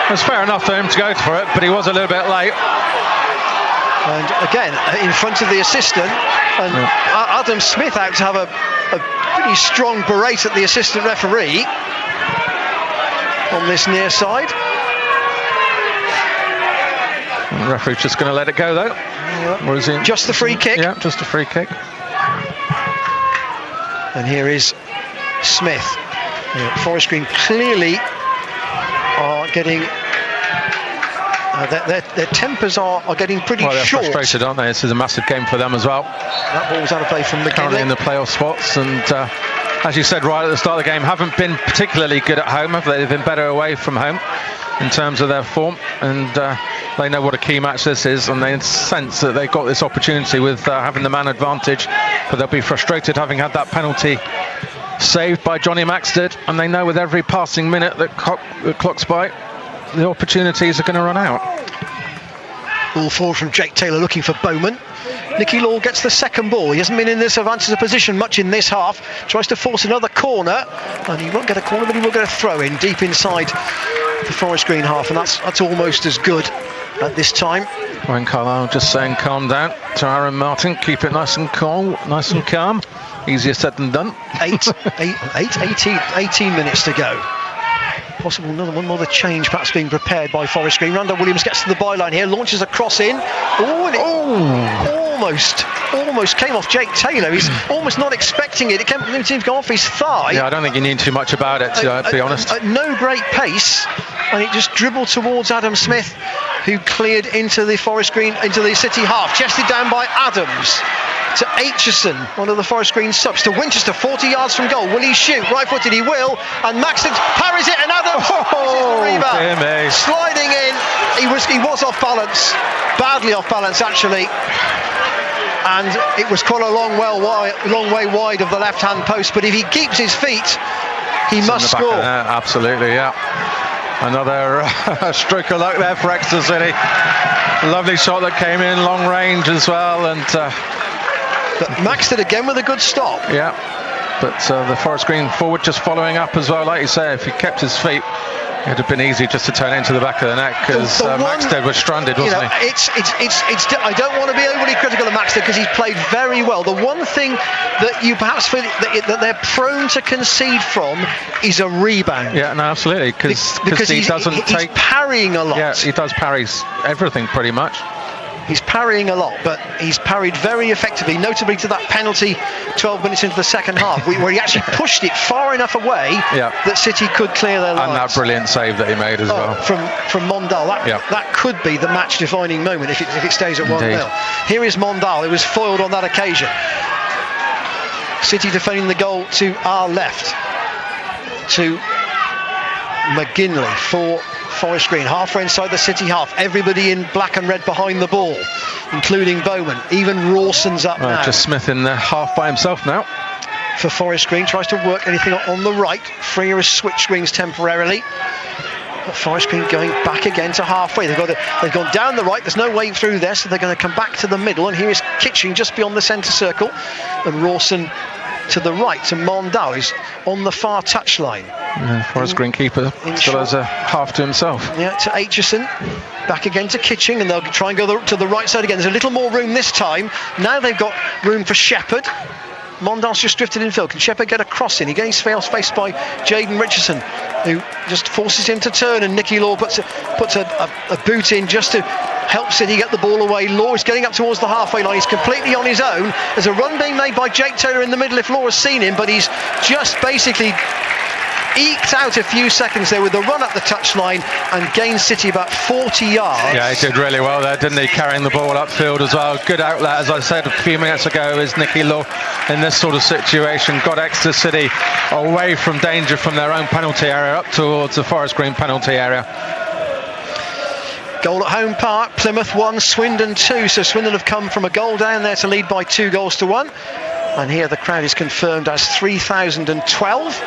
It was fair enough for him to go for it, but he was a little bit late. And again, in front of the assistant, and Adam Smith out to have a pretty strong berate at the assistant referee on this near side. The referee's just going to let it go, though. Or is he? Just the free kick. Yeah, just a free kick. And here is Smith. Forest Green clearly are getting their tempers are getting pretty short. They're frustrated, aren't they? This is a massive game for them as well. That ball was out of play from McGinley. Currently in the playoff spots, and as you said right at the start of the game, haven't been particularly good at home, have they? They've been better away from home in terms of their form, and they know what a key match this is, and they sense that they've got this opportunity with having the man advantage, but they'll be frustrated having had that penalty saved by Johnny Maxted, and they know with every passing minute that clocks by, the opportunities are going to run out. Ball forward from Jake Taylor looking for Bowman. Nicky Law gets the second ball. He hasn't been in this advantage position much in this half. Tries to force another corner, and he won't get a corner, but he will get a throw in deep inside the Forest Green half, and that's almost as good at this time. Wayne Carlisle just saying calm down to Aaron Martin, keep it nice and calm, nice and calm. Easier said than done. 18 minutes to go. Possible one more change perhaps being prepared by Forest Green. Randall Williams gets to the byline here, launches a cross in. Almost came off Jake Taylor. He's almost not expecting it. It seemed to go off his thigh. Yeah, I don't think you need too much about it, to be honest. At no great pace, and it just dribbled towards Adam Smith, who cleared into the Forest Green, into the City half. Chested down by Adams. To Aitchison, one of the Forest Green subs, to Winchester, 40 yards from goal. Will he shoot? Right-footed, he will. And Maxton parries it, and Adams the rebound. Sliding in, he was off balance, badly off balance actually. And it was quite a long way wide of the left-hand post. But if he keeps his feet, he must score. Absolutely, yeah. Another stroke of luck there for Exeter City. Lovely shot that came in, long range as well, and. But Maxted again with a good stop. Yeah, but the Forest Green forward just following up as well. Like you say, if he kept his feet, it'd have been easy just to turn it into the back of the net, because Maxted was stranded, wasn't he? I don't want to be overly critical of Maxted because he's played very well. The one thing that you perhaps feel that they're prone to concede from is a rebound. Yeah, no, absolutely, because he's parrying a lot. Yeah, he does parries everything pretty much. He's parrying a lot, but he's parried very effectively, notably to that penalty 12 minutes into the second half, where he actually pushed it far enough away that City could clear their lines. And that brilliant save that he made as well. From Mondal. That could be the match-defining moment if it stays at 1-0. Here is Mondal, who was foiled on that occasion. City defending the goal to our left. To McGinley for Forest Green, halfway inside the City half. Everybody in black and red behind the ball, including Bowman. Even Rawson's up now. Just Smith in the half by himself now. For Forest Green, tries to work anything on the right. Freer has switched screens temporarily. But Forest Green going back again to halfway. They've gone down the right. There's no way through there, so they're going to come back to the middle. And here is Kitching just beyond the centre circle, and Rawson to the right to Mondal, who's on the far touchline. Forest Green keeper still has a half to himself. Yeah, to Aitchison, back again to Kitching, and they'll try and go to the right side again. There's a little more room this time. Now they've got room for Shepherd. Mondal's just drifted infield. Can Shepherd get a cross in? He gets faced by Jaden Richardson. who just forces him to turn, and Nicky Law puts a boot in just to help City get the ball away. Law is getting up towards the halfway line. He's completely on his own. There's a run being made by Jake Taylor in the middle if Law has seen him, but he's just basically eked out a few seconds there with the run up the touchline and gained City about 40 yards. Yeah, he did really well there, didn't he? Carrying the ball upfield as well. Good outlet, as I said a few minutes ago, is Nicky Law in this sort of situation. Got Exeter City away from danger from their own penalty area up towards the Forest Green penalty area. Goal at home park, Plymouth 1, Swindon 2. So Swindon have come from a goal down there to lead by 2-1. And here the crowd is confirmed as 3,012,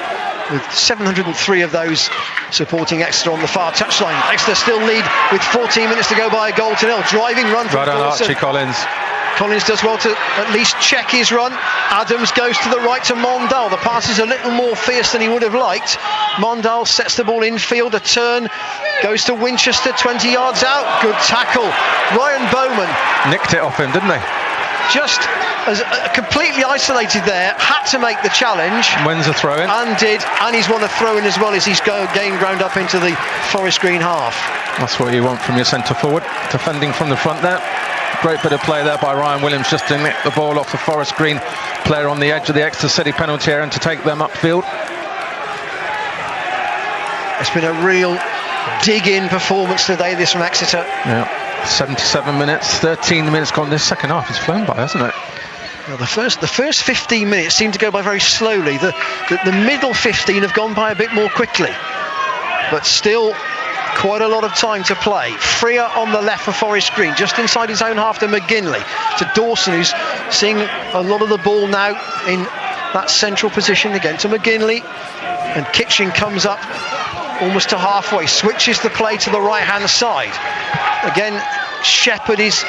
with 703 of those supporting Exeter on the far touchline. Exeter still lead with 14 minutes to go by a 0-0. Driving run from Right on Dawson. Archie Collins. Collins does well to at least check his run. Adams goes to the right to Mondal. The pass is a little more fierce than he would have liked. Mondal sets the ball infield, a turn, goes to Winchester, 20 yards out. Good tackle. Ryan Bowman Nicked it off him, didn't they? just as completely isolated there, had to make the challenge. Wins a throw in. And did, and he's won a throw in as well as he's gained ground up into the Forest Green half. That's what you want from your centre forward, defending from the front there. Great bit of play there by Ryan Williams, just to nick the ball off the Forest Green player on the edge of the Exeter City penalty area and to take them upfield. It's been a real dig-in performance today, this from Exeter. Yeah, 77 minutes, 13 minutes gone. This second half has flown by, hasn't it? Well, the first 15 minutes seem to go by very slowly. The middle 15 have gone by a bit more quickly, but still quite a lot of time to play. Freer on the left for Forest Green, just inside his own half to McGinley, to Dawson, who's seeing a lot of the ball now in that central position, again to McGinley, and Kitchen comes up almost to halfway, switches the play to the right hand side. Again, Shepherd is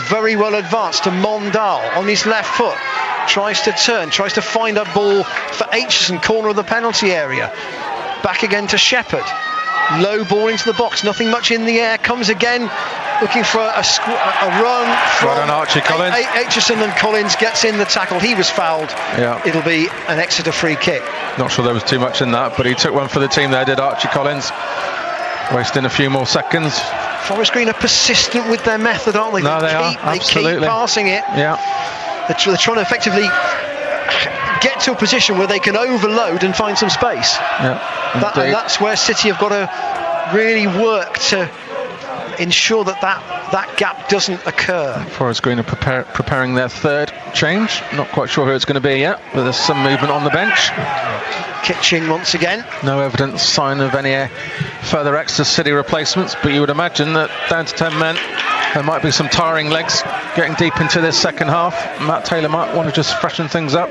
very well advanced to Mondal on his left foot, tries to turn, tries to find a ball for Aitchison, corner of the penalty area. Back again to Shepherd, low ball into the box, nothing much in the air, comes again looking for a run from right on Archie Collins. Aitchison, and Collins gets in the tackle. He was fouled. Yeah. It'll be an Exeter free kick. Not sure there was too much in that, but he took one for the team there, did Archie Collins, wasting a few more seconds. Forest Green are persistent with their method, aren't they? No, they are, absolutely. They keep passing it. Yeah. They're trying to effectively get to a position where they can overload and find some space. Yeah. And that's where City have got to really work to ensure that gap doesn't occur. Forest Green are preparing their third change. Not quite sure who it's going to be yet, but there's some movement on the bench. Kitching once again. No evidence, sign of any further Exeter City replacements, but you would imagine that down to 10 men, there might be some tiring legs getting deep into this second half. Matt Taylor might want to just freshen things up,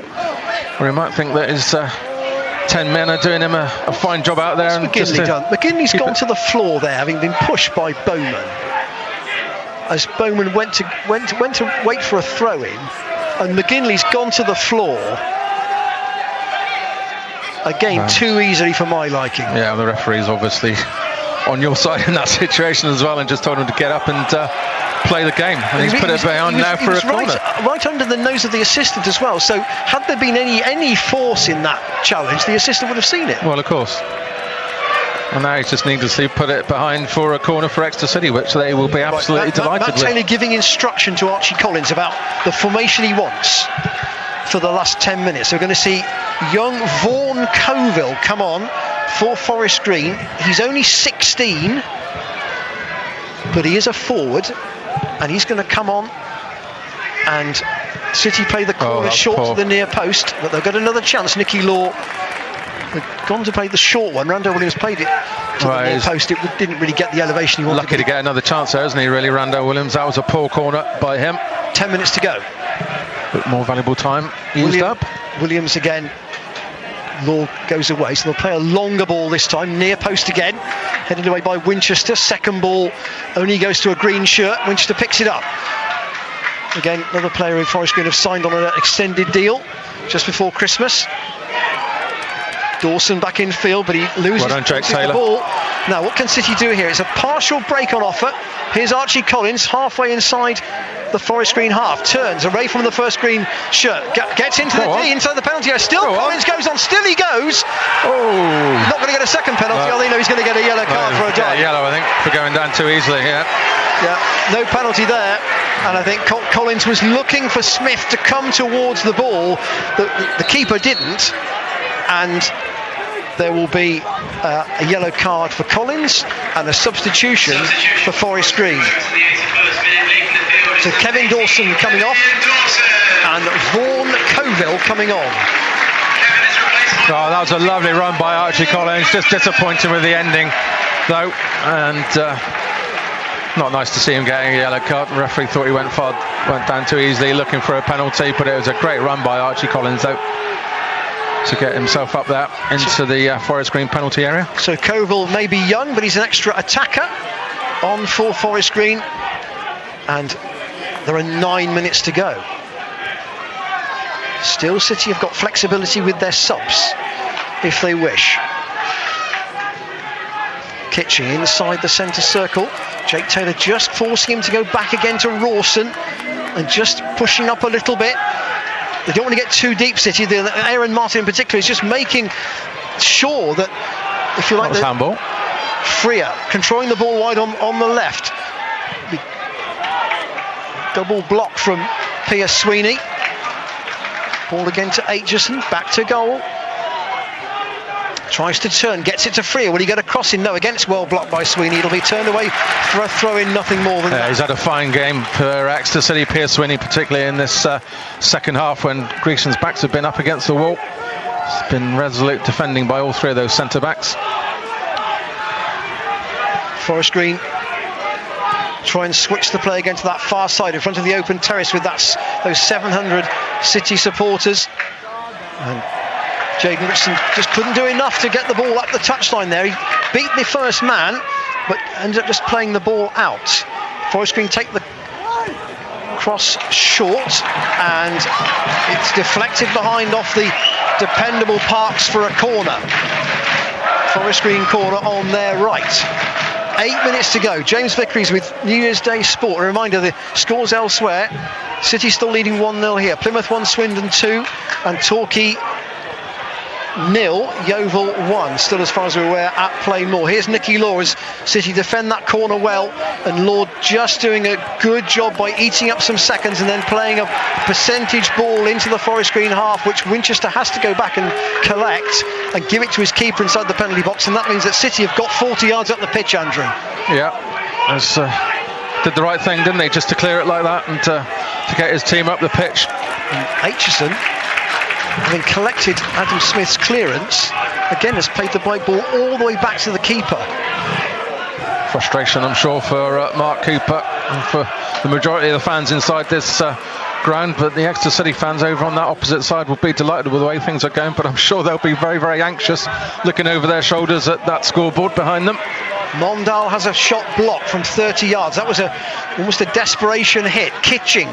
or he might think that his 10 men are doing him a fine job out there. What's McGinley done? McGinley's gone to the floor there, having been pushed by Bowman. As Bowman went to wait for a throw-in, and McGinley's gone to the floor. Again, too easily for my liking. Yeah, the referee's obviously on your side in that situation as well, and just told him to get up and play the game. And he's put it behind now for a corner. Right under the nose of the assistant as well. So had there been any force in that challenge, the assistant would have seen it. Well, of course. And now he's just needlessly put it behind for a corner for Exeter City, which they will be absolutely delighted with. Matt Taylor giving instruction to Archie Collins about the formation he wants for the last 10 minutes. So we're going to see young Vaughan Coville come on for Forest Green. He's only 16, but he is a forward, and he's going to come on, and City play the corner short to the near post, but they've got another chance. Nicky Law had gone to play the short one. Rando Williams played it to the near post. It didn't really get the elevation he wanted. Lucky to get another chance there, isn't he, really, Rando Williams? That was a poor corner by him. 10 minutes to go. Bit more valuable time used up. Williams again. Law goes away, so they'll play a longer ball this time, near post again, headed away by Winchester. Second ball only goes to a green shirt. Winchester picks it up. Again, another player who Forest Green have signed on an extended deal just before Christmas. Dawson back in field, but he loses the ball. Now, what can City do here? It's a partial break on offer. Here's Archie Collins halfway inside the Forest Green half, turns away from the first green shirt, gets into the D inside the penalty area. Still Collins goes on, still he goes. Oh, not going to get a second penalty. I think he's going to get a yellow card for a dive. Yellow, I think, for going down too easily here. Yeah, no penalty there. And I think Collins was looking for Smith to come towards the ball. The keeper didn't. And there will be a yellow card for Collins and a substitution for Forest Green. So Kevin Dawson coming off and Vaughan Coville coming on. Oh, that was a lovely run by Archie Collins. Just disappointing with the ending, though, and not nice to see him getting a yellow card. The referee thought he went down too easily, looking for a penalty, but it was a great run by Archie Collins, though, to get himself up there into the Forest Green penalty area. So Coville may be young, but he's an extra attacker on for Forest Green, and there are 9 minutes to go. Still, City have got flexibility with their subs if they wish. Kitching inside the centre circle. Jake Taylor just forcing him to go back again to Rawson and just pushing up a little bit. They don't want to get too deep, City. Aaron Martin in particular is just making sure that, if you like, the handball. Freer controlling the ball wide on the left. Double block from Pierce Sweeney. Ball again to Aitchison, back to goal. Tries to turn, gets it to Freer. Will he get a crossing? No, against, well blocked by Sweeney. It'll be turned away for a throw-in, nothing more than that. He's had a fine game for Exeter City. Pierce Sweeney, particularly in this second half when Grecian's backs have been up against the wall. It's been resolute defending by all three of those centre-backs. Forest Green try and switch the play again to that far side in front of the open terrace with those 700 City supporters. And Jaden Richardson just couldn't do enough to get the ball up the touchline there. He beat the first man, but ended up just playing the ball out. Forest Green take the cross short, and it's deflected behind off the dependable Parks for a corner. Forest Green corner on their right. 8 minutes to go. James Vickery's with New Year's Day Sport. A reminder, the scores elsewhere. City still leading 1-0 here. Plymouth 1, Swindon 2, and Torquay 0, Yeovil 1. Still, as far as we're aware, at play more. Here's Nicky Law as City defend that corner well, and Law just doing a good job by eating up some seconds and then playing a percentage ball into the Forest Green half, which Winchester has to go back and collect and give it to his keeper inside the penalty box, and that means that City have got 40 yards up the pitch, Andrew. Yeah, did the right thing, didn't they, just to clear it like that and to get his team up the pitch. And Aitchison, having collected Adam Smith's clearance, again has played the ball all the way back to the keeper. Frustration, I'm sure, for Mark Cooper and for the majority of the fans inside this ground, but the Exeter City fans over on that opposite side will be delighted with the way things are going, but I'm sure they'll be very, very anxious looking over their shoulders at that scoreboard behind them. Mondal has a shot blocked from 30 yards. That was almost a desperation hit. Kitching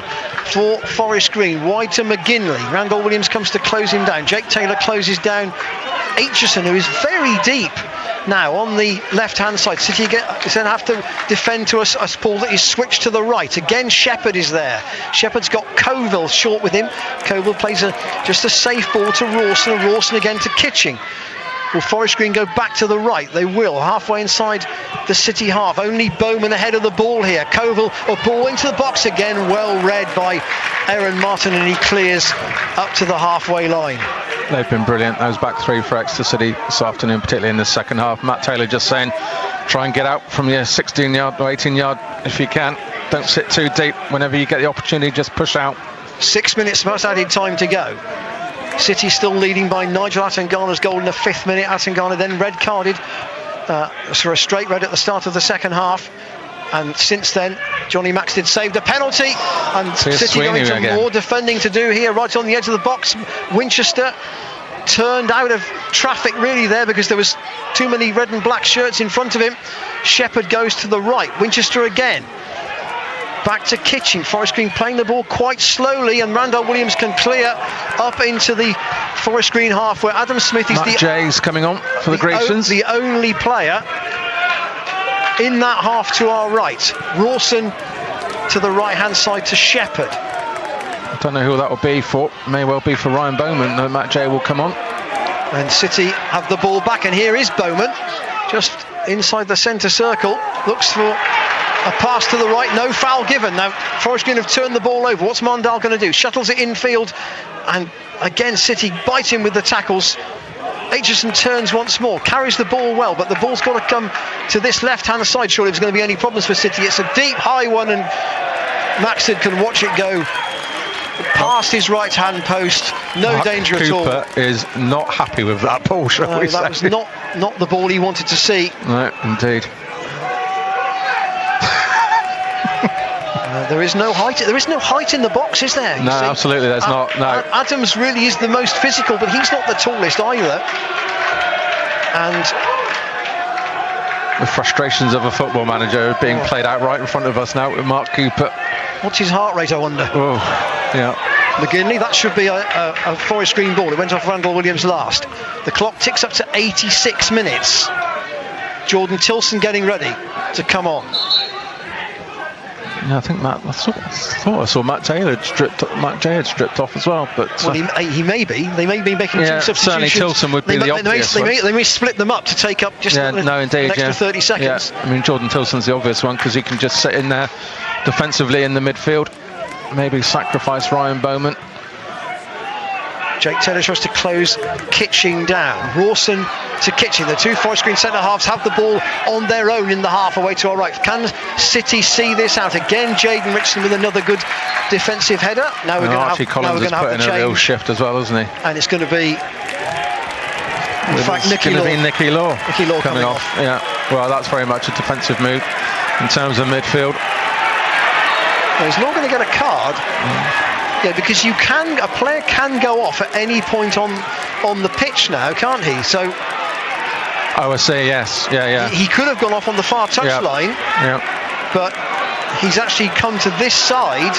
for Forest Green, wide to McGinley. Randall Williams comes to close him down. Jake Taylor closes down Aitchison, who is very deep now on the left-hand side. City then have to defend to a ball that is switched to the right. Again, Shepherd is there. Shepherd's got Coville short with him. Coville plays just a safe ball to Rawson, and Rawson again to Kitching. Will Forest Green go back to the right? They will, halfway inside the City half. Only Bowman ahead of the ball here. Coville, a ball into the box again, well read by Aaron Martin, and he clears up to the halfway line. They've been brilliant, those back three for Exeter City this afternoon, particularly in the second half. Matt Taylor just saying, try and get out from your 16-yard or 18-yard if you can. Don't sit too deep. Whenever you get the opportunity, just push out. 6 minutes plus added time to go. City still leading by Nigel Atangana's goal in the 5th minute. Atangana then red carded for a straight red at the start of the second half. And since then, Johnny Maxted saved a penalty, and City going to more defending to do here, right on the edge of the box. Winchester turned out of traffic really there because there was too many red and black shirts in front of him. Shepherd goes to the right. Winchester again. Back to Kitching. Forest Green playing the ball quite slowly, and Randall Williams can clear up into the Forest Green half, where Adam Smith is Matt Jay's coming on for the Grecians. The only player in that half to our right. Rawson to the right-hand side to Shepherd. I don't know who that will be for. May well be for Ryan Bowman. No, Matt Jay will come on. And City have the ball back, and here is Bowman, just inside the centre circle. Looks for a pass to the right, no foul given. Now Forest Green have turned the ball over. What's Mondal going to do? Shuttles it infield, and again City biting with the tackles. Aitchison turns once more, carries the ball well, but the ball's got to come to this left-hand side. Surely if there's going to be any problems for City. It's a deep, high one, and Maxted can watch it go past his right-hand post. No Mark danger at all. Cooper is not happy with that ball, shall we say? That was not the ball he wanted to see. No, indeed. There is no height. There is no height in the box, is there? No, absolutely, there's not. No. Adams really is the most physical, but he's not the tallest either. And the frustrations of a football manager are being played out right in front of us now with Mark Cooper. What's his heart rate, I wonder? Oh, yeah. McGinley, that should be a Forest Green ball. It went off Randall Williams last. The clock ticks up to 86 minutes. Jordan Tilson getting ready to come on. Yeah, I think I thought I saw Matt Jay had stripped off as well, but well, he may be. They may be making two substitutions. Certainly Tilson would be the obvious one. They may split them up to take up just an extra 30 seconds. Yeah. I mean, Jordan Tilson's the obvious one because he can just sit in there defensively in the midfield. Maybe sacrifice Ryan Bowman. Jake Taylor tries to close Kitching down. Rawson to Kitching. The two Forest Green centre halves have the ball on their own in the half away to our right. Can City see this out? Again, Jaden Richardson with another good defensive header. Now we're going to have Collins has put in a real shift as well, isn't he? And it's going to be, in fact, Nicky Law coming off. Yeah, well, that's very much a defensive move in terms of midfield. Well, he's not going to get a card. Yeah, because a player can go off at any point on the pitch now, can't he? So I would say yes. Yeah. He could have gone off on the far touchline. Yeah. But he's actually come to this side,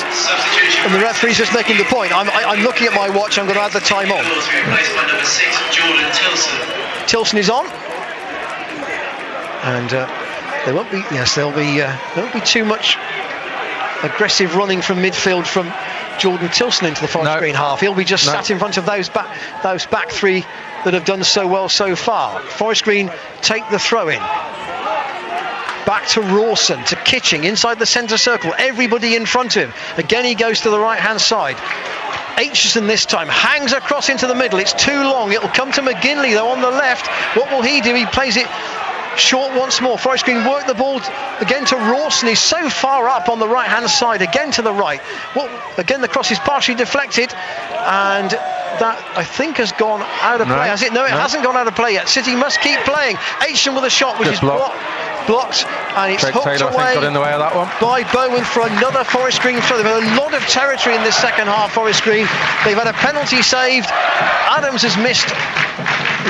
and the referee's just making the point. I'm looking at my watch. I'm going to add the time on. Tilson is on, and there won't be. Yes, there won't be too much aggressive running from midfield from Jordan Tilson into the Forest Green half. He'll be just sat in front of those back three that have done so well so far. Forest Green take the throw in. Back to Rawson, to Kitching, inside the centre circle. Everybody in front of him. Again, he goes to the right-hand side. Aitchison this time hangs across into the middle. It's too long. It'll come to McGinley, though, on the left. What will he do? He plays it short once more. Forest Green work the ball again to Rawson. He's so far up on the right-hand side. Again to the right. Well, again, the cross is partially deflected. And that, I think, has gone out of play. Has it? No, it hasn't gone out of play yet. City must keep playing. Aitchison with a shot, which is blocked, and it's hooked Taylor, away got in the way of that one by Bowen for another Forest Green throw. They've had a lot of territory in this second half, Forest Green. They've had a penalty saved. Adams has missed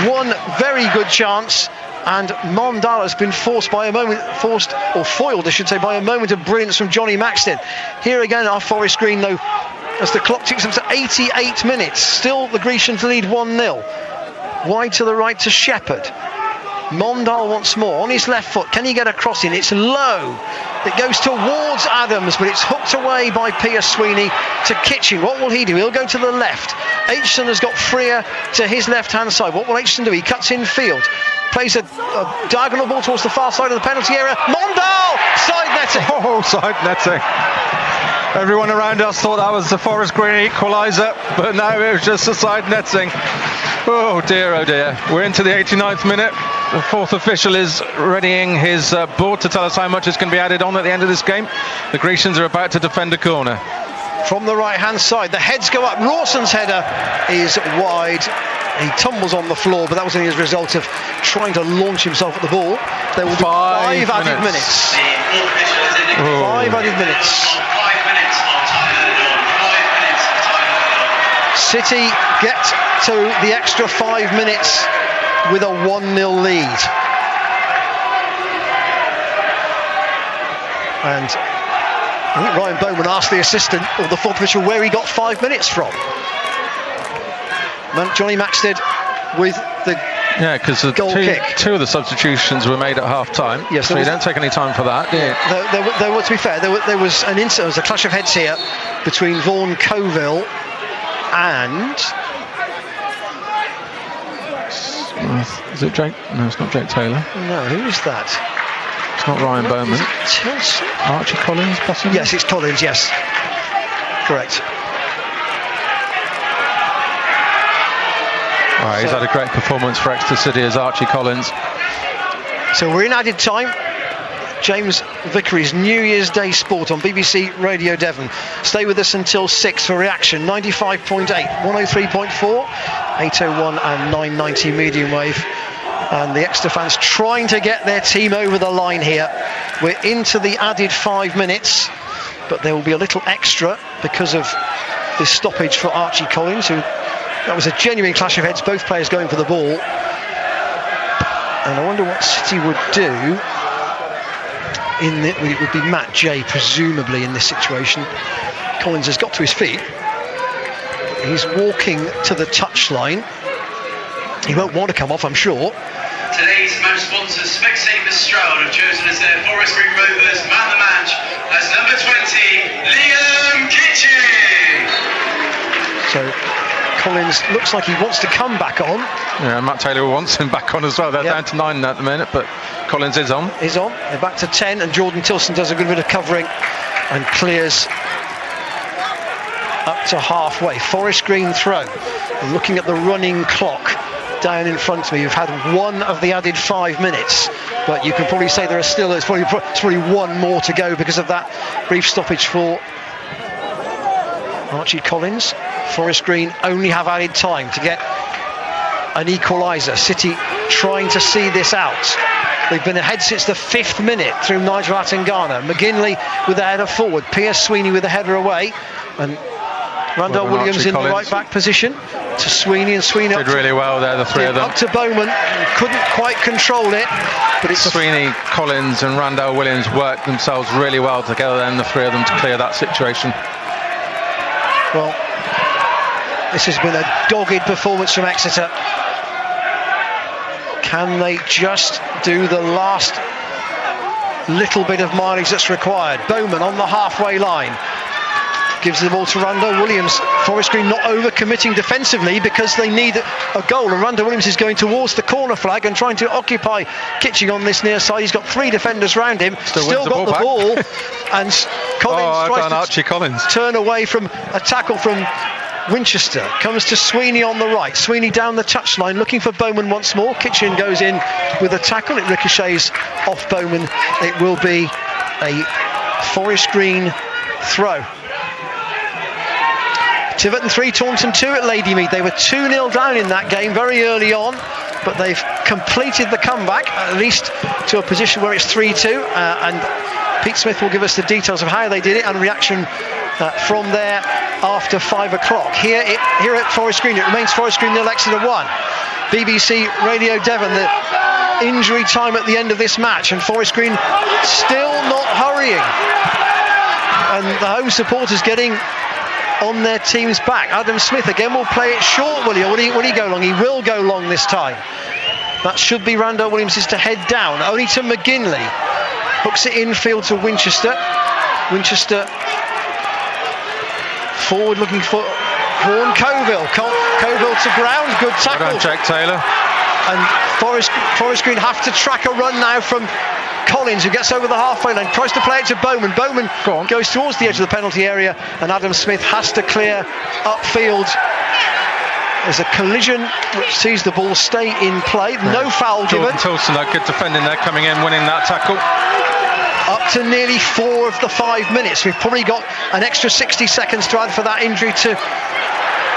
one very good chance, and Mondal has been foiled, I should say, by a moment of brilliance from Johnny Maxted. Here again, our Forest Green, though, as the clock ticks up to 88 minutes. Still the Grecians lead 1-0. Wide to the right to Shepherd. Mondal once more on his left foot. Can he get a cross in? It's low. It goes towards Adams, but it's hooked away by Pierce Sweeney to Kitching. What will he do? He'll go to the left. Aitchison has got freer to his left-hand side. What will Aitchison do? He cuts in field. Plays a diagonal ball towards the far side of the penalty area. Mondal! Side netting! Oh, side netting. Everyone around us thought that was the Forest Green equaliser, but no, it was just a side netting. Oh dear, oh dear. We're into the 89th minute. The fourth official is readying his board to tell us how much is going to be added on at the end of this game. The Grecians are about to defend a corner. From the right-hand side, the heads go up. Rawson's header is wide. He tumbles on the floor, but that was only as a result of trying to launch himself at the ball. There will be five added minutes. 5 added minutes. City get to the extra 5 minutes with a 1-0 lead. And I think Ryan Bowman asked the assistant, or the fourth official, where he got 5 minutes from. Johnny Maxted with the Yeah, because two of the substitutions were made at half-time. Yes, so you don't take any time for that, do you? There was, to be fair, there was an incident. There was a clash of heads here between Vaughan Coville and... Is it Jake? No, it's not Jake Taylor. No, who is that? It's not Ryan Bowman. Tilson? Archie Collins, possibly? Yes, it's Collins, yes. Correct. He's had a great performance for Exeter City as Archie Collins. So we're in added time. James Vickery's New Year's Day Sport on BBC Radio Devon. Stay with us until 6 for reaction. 95.8, 103.4, 801 and 990 medium wave. And the Exeter fans trying to get their team over the line here. We're into the added 5 minutes, but there will be a little extra because of this stoppage for Archie Collins, who... That was a genuine clash of heads, both players going for the ball. And I wonder what City would do. It would be Matt Jay, presumably, in this situation. Collins has got to his feet. He's walking to the touchline. He won't want to come off, I'm sure. Today's match sponsors, Specsavers Stroud, have chosen as their Forest Green Rovers man of the match as number 20, Liam Kitchen. So Collins looks like he wants to come back on. Yeah, Matt Taylor wants him back on as well. They're down to 9 at the minute, but Collins is on. They're back to 10, and Jordan Tilson does a good bit of covering and clears up to halfway. Forest Green throw. Looking at the running clock down in front of me, you've had one of the added 5 minutes, but you can probably say it's probably one more to go because of that brief stoppage for Archie Collins. Forest Green only have added time to get an equaliser. City trying to see this out. They've been ahead since the 5th minute through Nigel Atangana. McGinley with a header forward. Pierce Sweeney with a header away. And Randall Williams in the right back position to Sweeney, and Sweeney did really well there, the three of them. Up to Bowman, couldn't quite control it. But it's Sweeney, Collins and Randall Williams worked themselves really well together then, the three of them, to clear that situation. Well, this has been a dogged performance from Exeter. Can they just do the last little bit of mileage that's required? Bowman on the halfway line. Gives the ball to Randall Williams. Forest Green not over-committing defensively because they need a goal. And Randall Williams is going towards the corner flag and trying to occupy Kitching on this near side. He's got 3 defenders round him. Still got the ball. And Collins tries to turn away from a tackle from Winchester. Comes to Sweeney on the right. Sweeney down the touchline looking for Bowman once more. Kitchen goes in with a tackle. It ricochets off Bowman. It will be a Forest Green throw. Tiverton 3, Taunton 2 at Ladymead. They were 2-0 down in that game very early on, but they've completed the comeback, at least to a position where it's 3-2, and Pete Smith will give us the details of how they did it and reaction from there after 5 o'clock. Here at Forest Green, it remains Forest Green 0, Exeter 1. BBC Radio Devon, the injury time at the end of this match, and Forest Green still not hurrying. And the home supporters getting on their team's back. Adam Smith again will play it short, will he? Or will he go long? He will go long this time. That should be Randall Williams is to head down. Only to McGinley. Hooks it infield to Winchester. Winchester forward looking for Vaughan Coville. Coville to ground. Good tackle. Well done, Jack Taylor. And Forest Green have to track a run now from Collins, who gets over the halfway line, tries to play it to Bowman. Bowman goes towards the edge of the penalty area, and Adam Smith has to clear upfield. There's a collision which sees the ball stay in play. No foul given. Jordan Tilson, good defending there, coming in, winning that tackle. Up to nearly 4 of the 5 minutes. We've probably got an extra 60 seconds to add for that injury to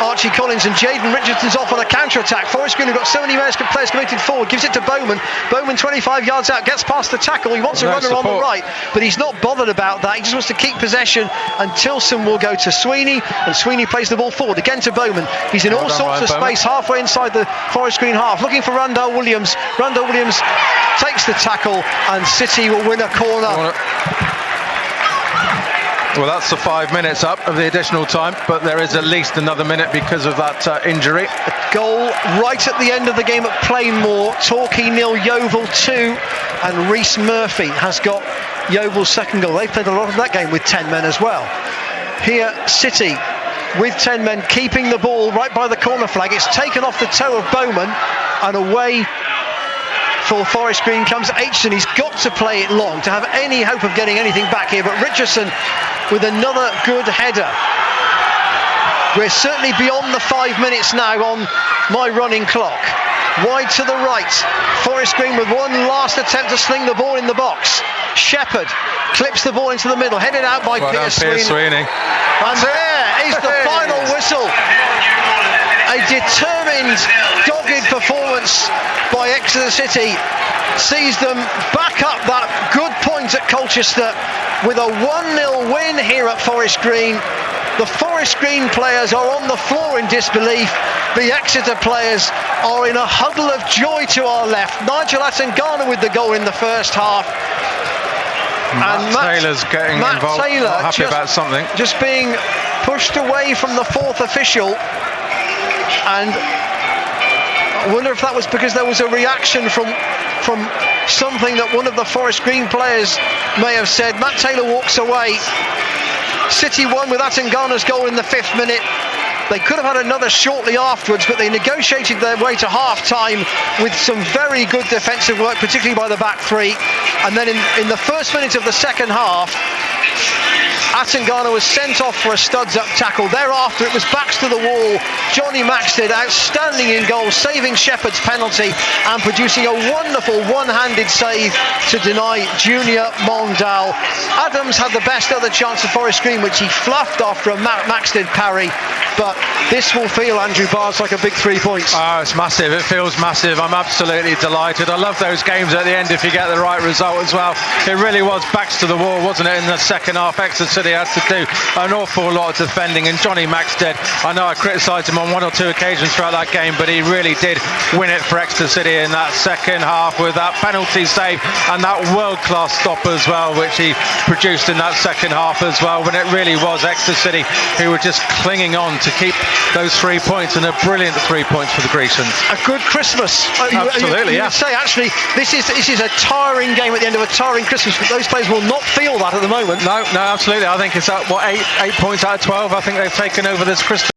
Archie Collins, and Jaden Richardson's off on a counter-attack. Forest Green have got so many players committed forward, gives it to Bowman. Bowman 25 yards out, gets past the tackle. He wants a runner on the right, but he's not bothered about that. He just wants to keep possession, and Tilson will go to Sweeney, and Sweeney plays the ball forward again to Bowman. He's in all sorts of space halfway inside the Forest Green half, looking for Randall Williams. Randall Williams takes the tackle, and City will win a corner. Well, that's the 5 minutes up of the additional time, but there is at least another minute because of that injury. Goal right at the end of the game at Plainmoor. Torquay 0, Yeovil 2, and Rhys Murphy has got Yeovil's second goal. They played a lot of that game with 10 men as well. Here, City with 10 men keeping the ball right by the corner flag. It's taken off the toe of Bowman, and away for Forest Green comes Aitchison. He's got to play it long to have any hope of getting anything back here, but Richardson with another good header. We're certainly beyond the 5 minutes now on my running clock. Wide to the right, Forest Green with one last attempt to sling the ball in the box. Shepherd clips the ball into the middle, headed out by Piers Sweeney. And there is the final whistle. A determined, dogged performance by Exeter City sees them back up that good point at Colchester with a 1-0 win here at Forest Green. The Forest Green players are on the floor in disbelief. The Exeter players are in a huddle of joy to our left. Nigel Atangana with the goal in the first half. Matt Taylor's getting involved. Taylor not happy about something. Just being pushed away from the fourth official. And I wonder if that was because there was a reaction from something that one of the Forest Green players may have said. Matt Taylor walks away. City won with Atangana's goal in the 5th minute. They could have had another shortly afterwards, but they negotiated their way to half-time with some very good defensive work, particularly by the back three. And then in the first minute of the second half, Atangana was sent off for a studs-up tackle. Thereafter, it was backs to the wall. Johnny Maxted outstanding in goal, saving Shepherd's penalty and producing a wonderful one-handed save to deny Junior Mondal. Adams had the best other chance of Forest Green, which he fluffed after a Maxted parry. But this will feel, Andrew Barnes, like a big 3 points. Oh, it's massive. It feels massive. I'm absolutely delighted. I love those games at the end if you get the right result as well. It really was backs to the wall, wasn't it, in the second half? Exeter City had to do an awful lot of defending, and Johnny Maxted, I know I criticised him on 1 or 2 occasions throughout that game, but he really did win it for Exeter City in that second half with that penalty save and that world-class stop as well, which he produced in that second half as well, when it really was Exeter City who were just clinging on to keep those 3 points, and a brilliant 3 points for the Grecians. A good Christmas. Absolutely, you yeah. would say, actually, this is a tiring game at the end of a tiring Christmas, but those players will not feel that at the moment. No, absolutely. I think it's 8 points out of 12. I think they've taken over this Christmas.